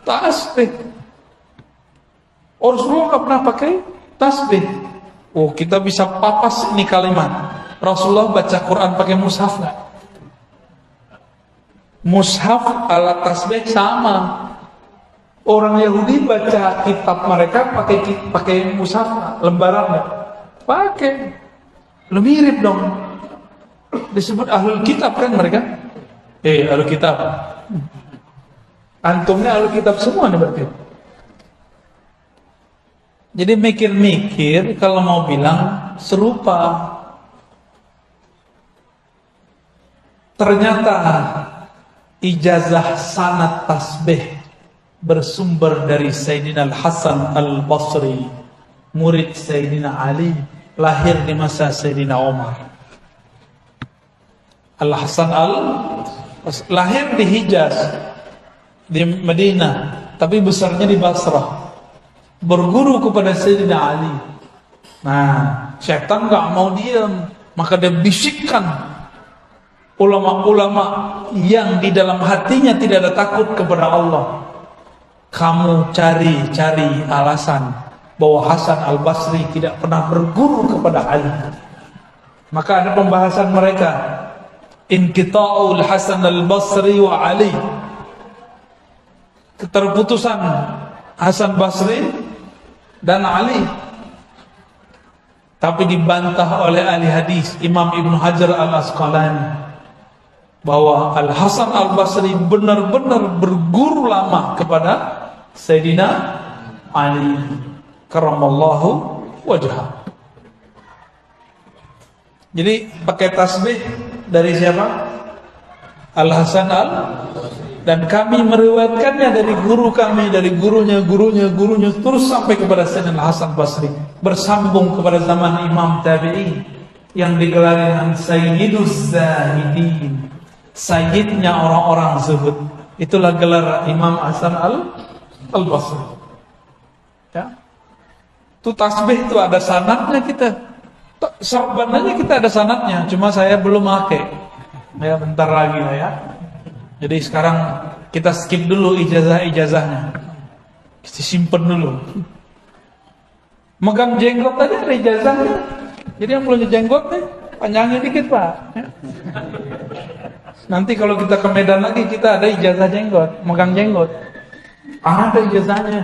Tasbih. Rasulullah nggak pernah pakai tasbih. Oh, kita bisa papas ini kalimat. Rasulullah baca Quran pakai mushaf nggak? Mushaf alat tasbih sama. Orang Yahudi baca kitab mereka pakai mushaf, lembaran nggak? Pakai. Lu mirip dong. Disebut ahlul kitab kan mereka? Ahlul kitab. Antumnya ahlul kitab semua nih berarti. Jadi mikir-mikir kalau mau bilang serupa. Ternyata ijazah sanad tasbih bersumber dari Sayyidina Al-Hasan Al-Basri, murid Sayyidina Ali, lahir di masa Sayyidina Umar. Al-Hasan lahir di Hijaz, di Madinah, tapi besarnya di Basrah. Berguru kepada Sayyidina Ali. Nah, syaitan gak mau diam, maka dia bisikkan ulama-ulama yang di dalam hatinya tidak ada takut kepada Allah. Kamu cari alasan bahwa Hasan Al-Basri tidak pernah berguru kepada Ali. Maka ada pembahasan mereka, inqita'ul Hasan Al-Basri wa Ali, keterputusan Hasan Basri dan Ali. Tapi dibantah oleh ahli hadis Imam Ibn Hajar Al-Asqalani bahwa Al-Hasan Al-Basri benar-benar berguru lama kepada Sayyidina Ali karamallahu wajhah. Jadi pakai tasbih dari siapa? Al-Hasan dan kami meriwayatkannya dari guru kami, dari gurunya terus sampai kepada Sayyidina Al-Hasan Basri, bersambung kepada zaman Imam Tabi'in yang digelar dengan Sayyiduz Zahidin, sayyidnya orang-orang zuhud. Itulah gelar Imam Hasan Al-Basri. Ya. Itu tasbih itu ada sanadnya kita. Sorban aja kita ada sanadnya, cuma saya belum pakai. Ya, bentar lagi lah ya. Jadi sekarang kita skip dulu ijazahnya. Kita simpen dulu. Megang jenggot aja ada ijazahnya. Jadi yang punya jenggot nih, panjangnya dikit Pak. Ya. Nanti kalau kita ke Medan lagi kita ada ijazah jenggot, megang jenggot. Ada ijazahnya.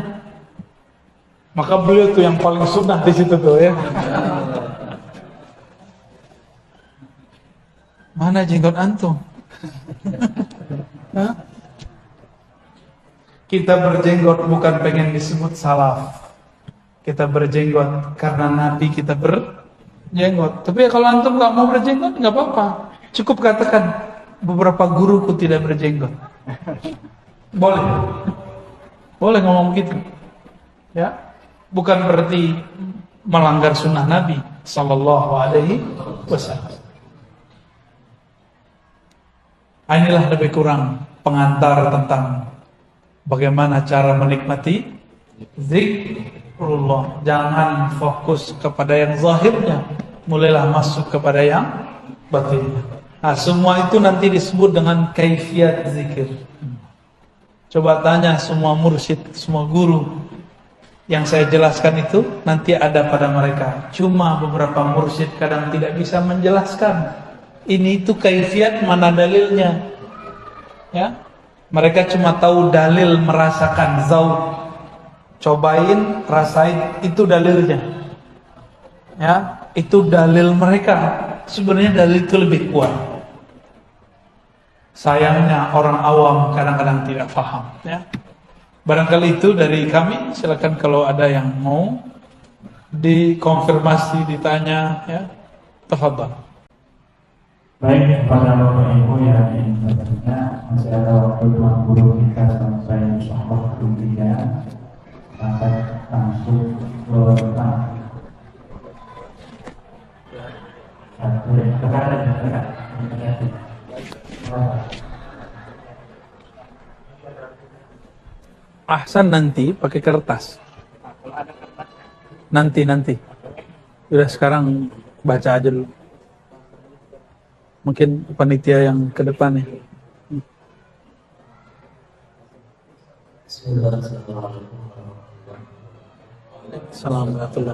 Maka beliau tuh yang paling sunnah di situ tuh ya. Mana jenggot antum? Kita berjenggot bukan pengen disebut salaf. Kita berjenggot karena Nabi kita berjenggot. Tapi kalau antum gak mau berjenggot gak apa-apa. Cukup katakan beberapa guruku tidak berjenggot. Boleh. Boleh ngomong begitu. Ya. Bukan berarti melanggar sunnah Nabi sallallahu alaihi wasallam. Inilah lebih kurang pengantar tentang bagaimana cara menikmati zikrullah. Jangan fokus kepada yang zahirnya, mulailah masuk kepada yang batinnya. Nah, semua itu nanti disebut dengan kaifiyat zikir. Coba tanya semua mursyid, semua guru. Yang saya jelaskan itu nanti ada pada mereka. Cuma beberapa mursyid kadang tidak bisa menjelaskan. Ini itu kaifiat, mana dalilnya? Ya, mereka cuma tahu dalil merasakan zauq. Cobain, rasain, itu dalilnya. Ya, itu dalil mereka. Sebenarnya dalil itu lebih kuat. Sayangnya orang awam kadang-kadang tidak paham. Ya, barangkali itu dari kami. Silakan kalau ada yang mau dikonfirmasi, ditanya, ya, tafadhal. Baik, kepada Bapak Ibu yang ingin bertanya, masih ada waktu 20 kita sampai insyaAllah dunia, maka langsung ke Ahsan, nanti pakai kertas. Nanti. Udah sekarang baca aja dulu. Mungkin panitia yang ke depan ya. Assalamualaikum.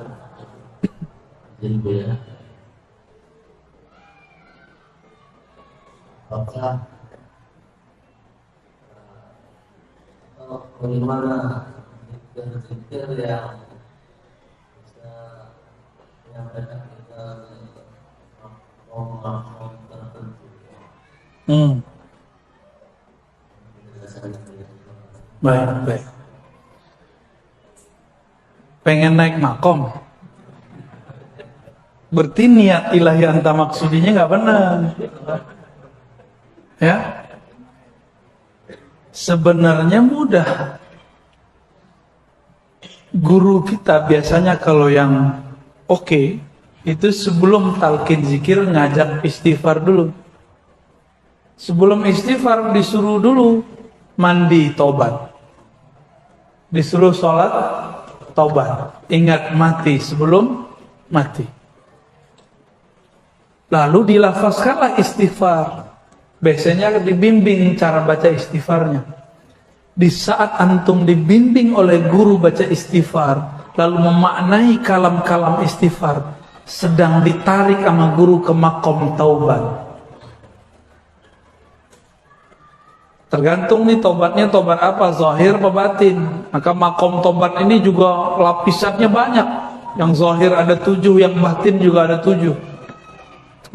Apakah bagaimana berpikir yang bisa menyampaikan kita makom tertentu? Baik. Pengen naik makom, berarti niat ilahi anta maksudinya nggak benar. Ya, sebenarnya mudah. Guru kita biasanya kalau yang oke, itu sebelum talqin zikir ngajak istighfar dulu. Sebelum istighfar disuruh dulu mandi tobat, disuruh sholat tobat, ingat mati sebelum mati. Lalu dilafazkanlah istighfar. Biasanya dibimbing cara baca istighfarnya. Di saat antum dibimbing oleh guru baca istighfar, lalu memaknai kalam-kalam istighfar, sedang ditarik sama guru ke makom taubat. Tergantung nih tobatnya tobat apa, zahir apa batin. Maka makom tobat ini juga lapisannya banyak. Yang zahir ada 7, yang batin juga ada 7.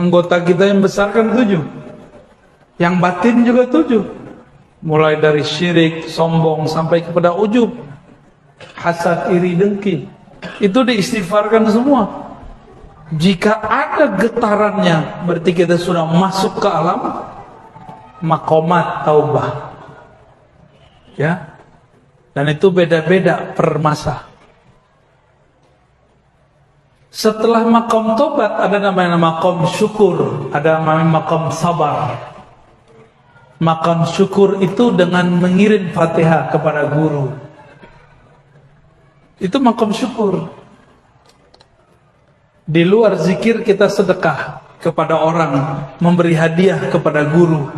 Anggota kita yang besar kan 7. Yang batin juga 7. Mulai dari syirik, sombong, sampai kepada ujub, hasad, iri, dengki. Itu diistighfarkan semua. Jika ada getarannya, berarti kita sudah masuk ke alam makomat taubah. Ya. Dan itu beda-beda per masa. Setelah makom tobat ada namanya makom syukur, ada namanya makom sabar. Makom syukur itu dengan mengirim Fatihah kepada guru. Itu makom syukur. Di luar zikir kita sedekah kepada orang, memberi hadiah kepada guru.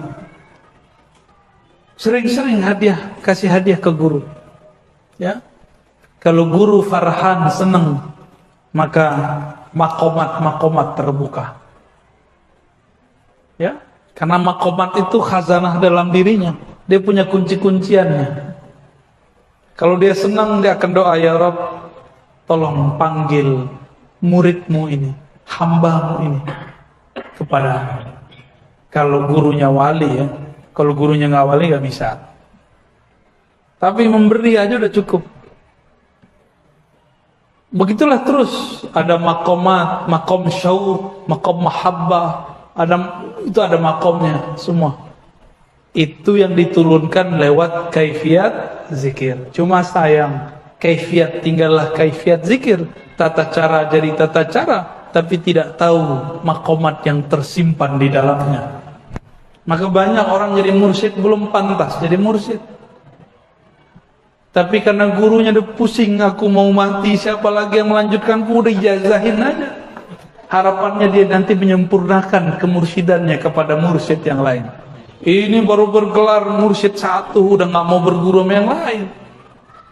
Sering-sering hadiah, kasih hadiah ke guru. Ya. Kalau guru farhan, senang, maka makomat terbuka. Ya. Karena makomat itu khazanah dalam dirinya. Dia punya kunci-kunciannya. Kalau dia senang, dia akan doa, ya Rabb, tolong panggil muridmu ini, hambamu ini kepada. Kalau gurunya wali ya. Kalau gurunya nggak wali nggak bisa. Tapi memberi aja udah cukup. Begitulah terus. Ada makomat, makom syauq, makom mahabbah. Itu ada makomnya semua. Itu yang diturunkan lewat kaifiat zikir. Cuma sayang, kaifiat tinggallah kaifiat zikir, tata cara jadi tata cara, tapi tidak tahu makomat yang tersimpan di dalamnya. Maka banyak orang jadi mursyid belum pantas jadi mursyid. Tapi karena gurunya udah pusing, aku mau mati, siapa lagi yang melanjutkanku, udah ijazahin aja. Harapannya dia nanti menyempurnakan kemursidannya kepada mursyid yang lain. Ini baru bergelar mursyid 1, udah gak mau berguru sama yang lain.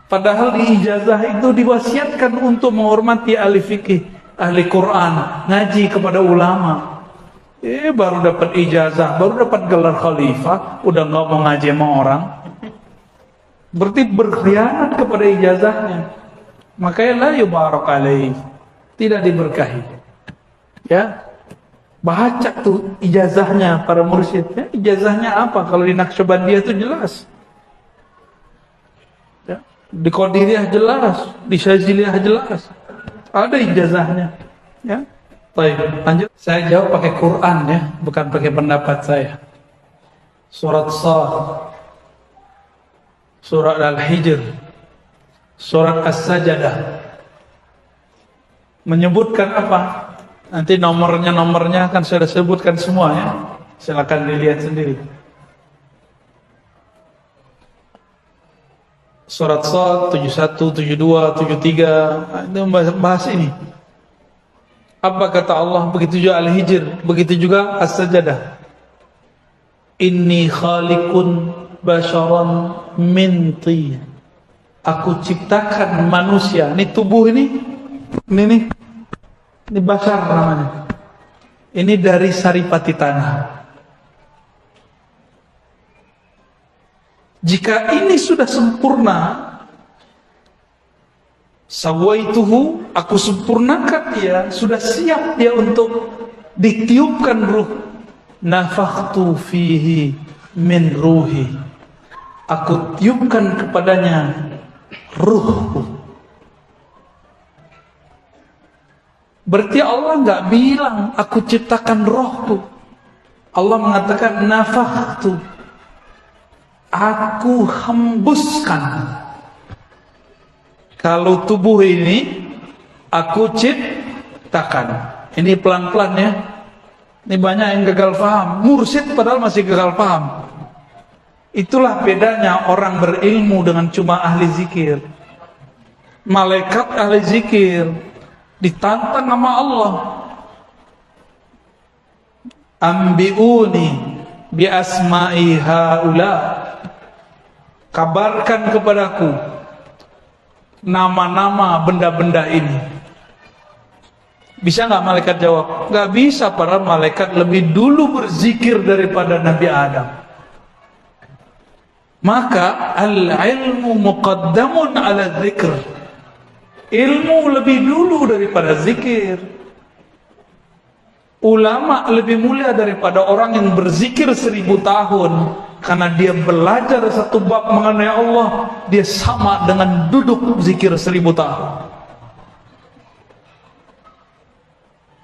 Padahal di ijazah itu diwasiatkan untuk menghormati ahli fikih, ahli Quran, ngaji kepada ulama. Baru dapat ijazah, baru dapat gelar khalifah, udah gak mau ngaji sama orang. Berarti berkhianat kepada ijazahnya. Makanya la yubarak alaih. tidak diberkahi. Ya, baca tuh ijazahnya para mursyid. Ya, ijazahnya apa? Kalau di Naqsyabandiyah itu jelas. Ya, di Qadiriyah jelas, di Syaziliyah jelas. Ada ijazahnya. Ya, baik. Lanjut. Saya jawab pakai Quran ya, bukan pakai pendapat saya. Surat Shad, Surat Al-Hijr, Surat As-Sajdah menyebutkan apa? Nanti nomornya kan saya sebutkan semua ya. Silakan dilihat sendiri. Surat Shad 71, 72, 73 itu bahas ini. Apa kata Allah? Begitu juga Al-Hijr, begitu juga As-Sajdah. Inni khaliqun basharan min tin. Aku ciptakan manusia. Ini tubuh ini bashar namanya. Ini dari saripati tanah. Jika ini sudah sempurna, sawaituhu, aku sempurnakan dia, sudah siap dia untuk ditiupkan ruh. Nafakhtu fihi min ruhi. Aku tiupkan kepadanya ruhku. Berarti Allah nggak bilang aku ciptakan rohku. Allah mengatakan nafakhtu. Aku hembuskan. Kalau tubuh ini aku ciptakan. Ini pelan-pelan ya. Ini banyak yang gagal paham. Mursyid padahal masih gagal paham. Itulah bedanya orang berilmu dengan cuma ahli zikir. Malaikat ahli zikir ditantang sama Allah. Ambiuni bi asma'i haula. Kabarkan kepadaku nama-nama benda-benda ini. Bisa nggak malaikat jawab? Nggak bisa, para malaikat lebih dulu berzikir daripada Nabi Adam. Maka al-ilmu muqaddamun ala dzikr. Ilmu lebih dulu daripada zikir. Ulama lebih mulia daripada orang yang berzikir 1000 tahun. Karena dia belajar satu bab mengenai Allah, dia sama dengan duduk zikir 1000 tahun.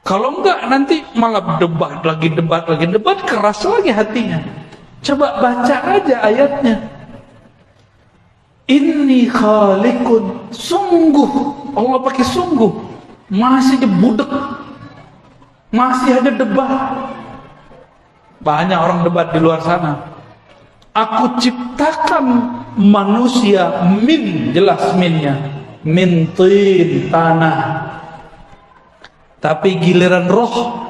Kalau enggak nanti malah debat lagi, keras lagi hatinya. Coba baca aja ayatnya. Inni khaliqun, sungguh, Allah pakai sungguh. Masih dibudek, masih ada debat. Banyak orang debat di luar sana. Aku ciptakan manusia min, jelas minnya, min tin, tanah. Tapi giliran roh,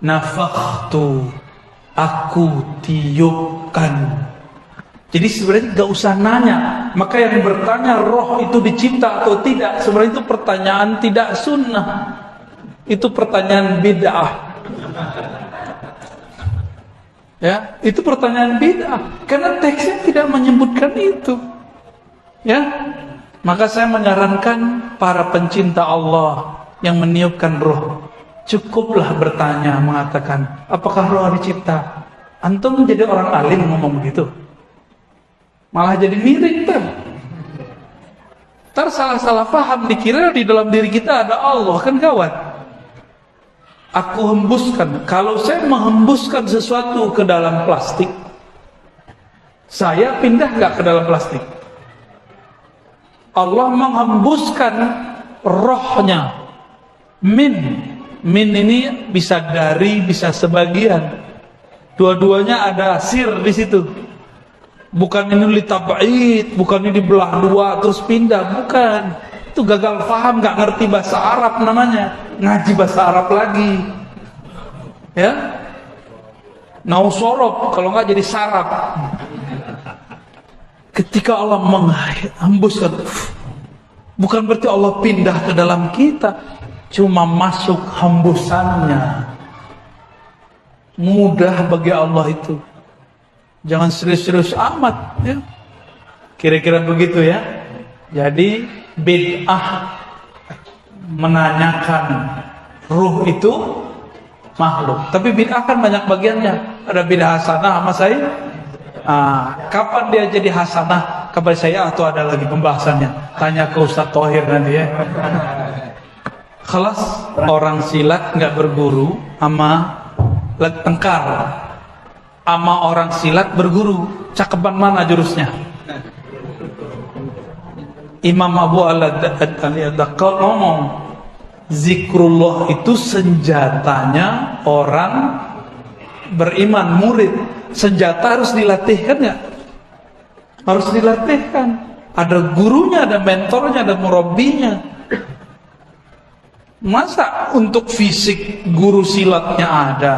nafakhtu, aku tiupkan. Jadi sebenarnya gak usah nanya. Maka yang bertanya roh itu dicipta atau tidak, sebenarnya itu pertanyaan tidak sunnah. Itu pertanyaan bid'ah. Ya, itu pertanyaan bid'ah. Karena teksnya tidak menyebutkan itu. Ya, maka saya menyarankan para pencinta Allah yang meniupkan roh, cukuplah bertanya, mengatakan, apakah roh dicipta? Antum jadi orang alim ngomong begitu, malah jadi miring ntar salah paham, dikira di dalam diri kita ada Allah, kan gawat. Aku hembuskan. Kalau saya menghembuskan sesuatu ke dalam plastik, saya pindah nggak ke dalam plastik? Allah menghembuskan rohnya. Min ini bisa dari, bisa sebagian. Dua-duanya ada sir di situ. Bukan ini litab'id, bukan ini dibelah dua terus pindah, bukan. Itu gagal paham, nggak ngerti bahasa Arab namanya. Ngaji bahasa Arab lagi. Ya. Nausorob, kalau nggak jadi sarap. Ketika Allah menghembuskan, bukan berarti Allah pindah ke dalam kita. Cuma masuk hembusannya. Mudah bagi Allah itu. Jangan serius-serius amat ya. Kira-kira begitu ya. Jadi bid'ah menanyakan ruh itu makhluk. Tapi bid'ah kan banyak bagiannya. Ada bid'ah hasanah sama saya. Kapan dia jadi hasanah kepada saya atau ada lagi pembahasannya? Tanya ke Ustaz Thohir nanti ya. Kelas orang silat nggak berguru sama tengkar, sama orang silat berguru. Cakepan mana jurusnya? Imam Abu Al-Daqqal ngomong, zikrullah itu senjatanya orang beriman, murid. Senjata harus dilatihkan nggak? Harus dilatihkan. Ada gurunya, ada mentornya, ada murabinya. Masa untuk fisik guru silatnya ada,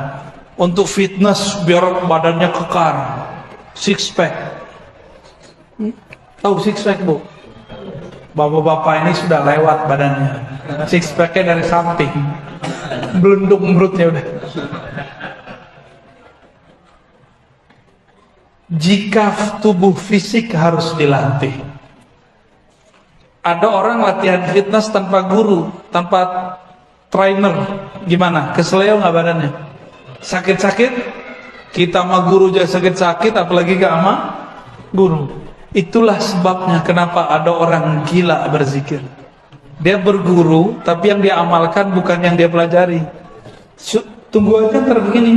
untuk fitness biar badannya kekar, six pack. Tahu six pack bu? Bapak-bapak ini sudah lewat badannya, six packnya dari samping, belundung perutnya udah. Jika tubuh fisik harus dilatih. Ada orang latihan fitness tanpa guru, tanpa trainer, gimana? Keseleo nggak badannya? Sakit-sakit? Kita sama guru aja sakit-sakit, apalagi gak sama guru. Itulah sebabnya kenapa ada orang gila berzikir. Dia berguru, tapi yang dia amalkan bukan yang dia pelajari. Tunggu aja ntar begini.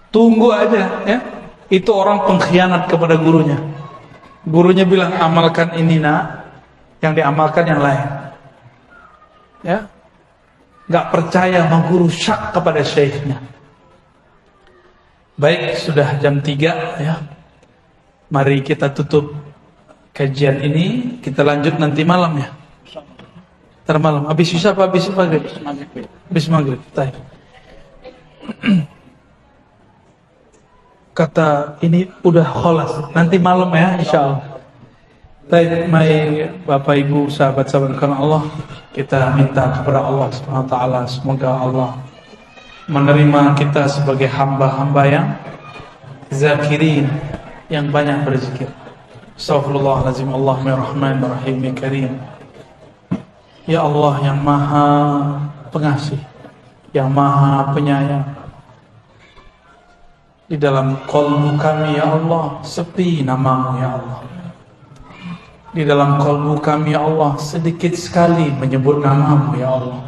Tunggu aja ya. Itu orang pengkhianat kepada gurunya. Gurunya bilang amalkan ini nak, yang diamalkan yang lain. Ya, nggak percaya sama guru, syak kepada syekhnya. Baik, sudah jam 3 ya. Mari kita tutup kajian ini. Kita lanjut nanti malam ya. Ntar malam. Habis bisa apa? Habis maghrib? Habis maghrib. Baik. Kata ini udah kholas, nanti malam ya insyaallah. Baik, Bapak Ibu sahabat-sahabat karena Allah, kita minta kepada Allah Subhanahu wa taala semoga Allah menerima kita sebagai hamba-hamba yang zakirin, yang banyak berzikir. Astagfirullahalazim, Allahumma rahmanir rahim ya karim. Ya Allah yang maha pengasih, yang maha penyayang. Di dalam qalbu kami ya Allah sepi namamu ya Allah. Di dalam qalbu kami ya Allah sedikit sekali menyebut namamu ya Allah.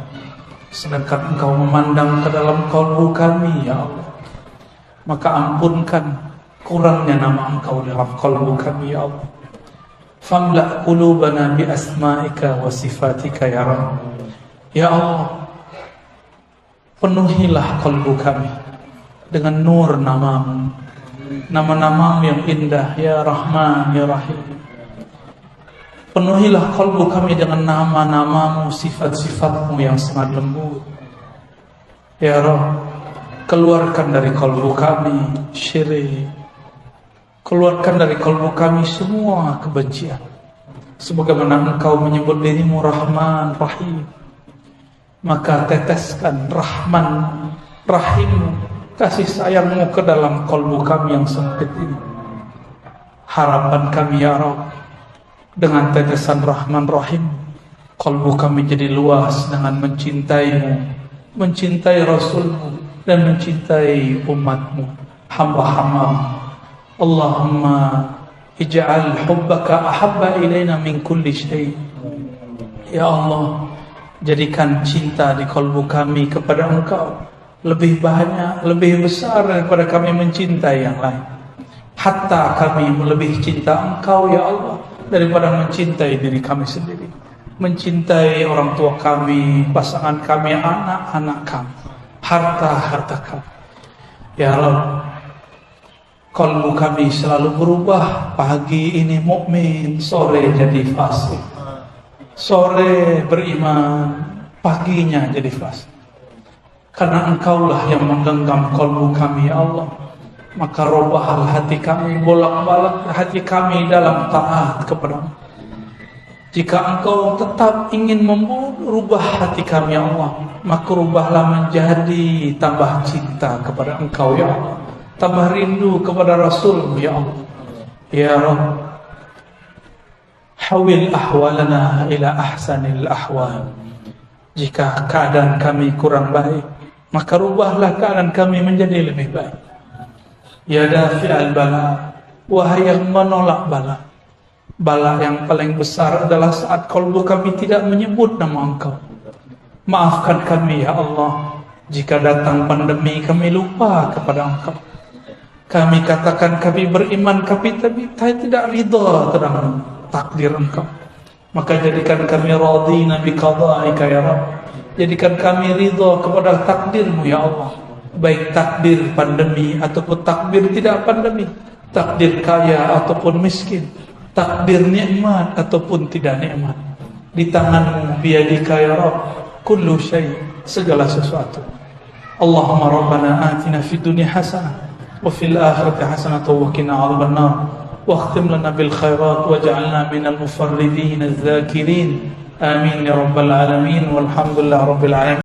Sedangkan Engkau memandang ke dalam qalbu kami ya Allah, maka ampunkan kurangnya nama Engkau dalam qalbu kami ya Allah. Famla' qulubana bi asma'ika wa sifatika ya Rabb. Ya Allah, penuhilah qalbu kami dengan nur namamu, nama-namamu yang indah ya Rahman ya Rahim. Penuhilah qalbu kami dengan nama-namamu, sifat-sifatmu yang sangat lembut ya Rabb. Keluarkan dari qalbu kami syirik, keluarkan dari qalbu kami semua kebencian, sebagaimana Engkau menyebut dirimu Rahman Rahim, maka teteskan Rahman Rahimmu, kasih sayangmu ke dalam qalbu kami yang sempit ini. Harapan kami ya Rabb, dengan tetesan Rahman Rahim, qalbu kami jadi luas dengan mencintaimu, mencintai Rasulmu, dan mencintai umatmu, hamba-hambamu. Allahumma ij'al hubbaka ahabba ilaina min kulli syai'. Ya Allah, jadikan cinta di qalbu kami kepada Engkau lebih banyak, lebih besar daripada kami mencintai yang lain. Hatta kami lebih cinta Engkau ya Allah daripada mencintai diri kami sendiri, mencintai orang tua kami, pasangan kami, anak-anak kami, harta-harta kami. Ya Allah, qalbu kami selalu berubah. Pagi ini mukmin, sore jadi fasik. Sore beriman, paginya jadi fasik. Karena Engkaulah yang menggenggam qalbu kami ya Allah, maka robahlah hati kami, bolak-balik hati kami dalam taat kepada-Mu. Jika Engkau tetap ingin merubah hati kami ya Allah, maka rubahlah menjadi tambah cinta kepada Engkau ya Allah, tambah rindu kepada Rasul ya Allah. Ya Rabb, hawil ahwalana ila ahsanil ahwal. Jika keadaan kami kurang baik, maka rubahlah keadaan kami menjadi lebih baik. Ya dafi'al bala, wahai yang menolak bala. Bala yang paling besar adalah saat kalbu kami tidak menyebut nama Engkau. Maafkan kami ya Allah, jika datang pandemi kami lupa kepada Engkau. Kami katakan kami beriman, tapi tidak ridha terhadap takdir Engkau. Maka jadikan kami radina bi qada'ika ya Rabb. Jadikan kami ridha kepada takdir-Mu ya Allah. Baik takdir pandemi ataupun takdir tidak pandemi, takdir kaya ataupun miskin, takdir nikmat ataupun tidak nikmat. Di tangan-Mu, biyadika ya Rabb, kullu syai, segala sesuatu. Allahumma rabbana atina fid dunya hasanah wa fil akhirati hasanah wa qina adzaban nar. واختم لنا بالخيرات واجعلنا من المفردين الذاكرين آمين يا رب العالمين والحمد لله رب العالمين.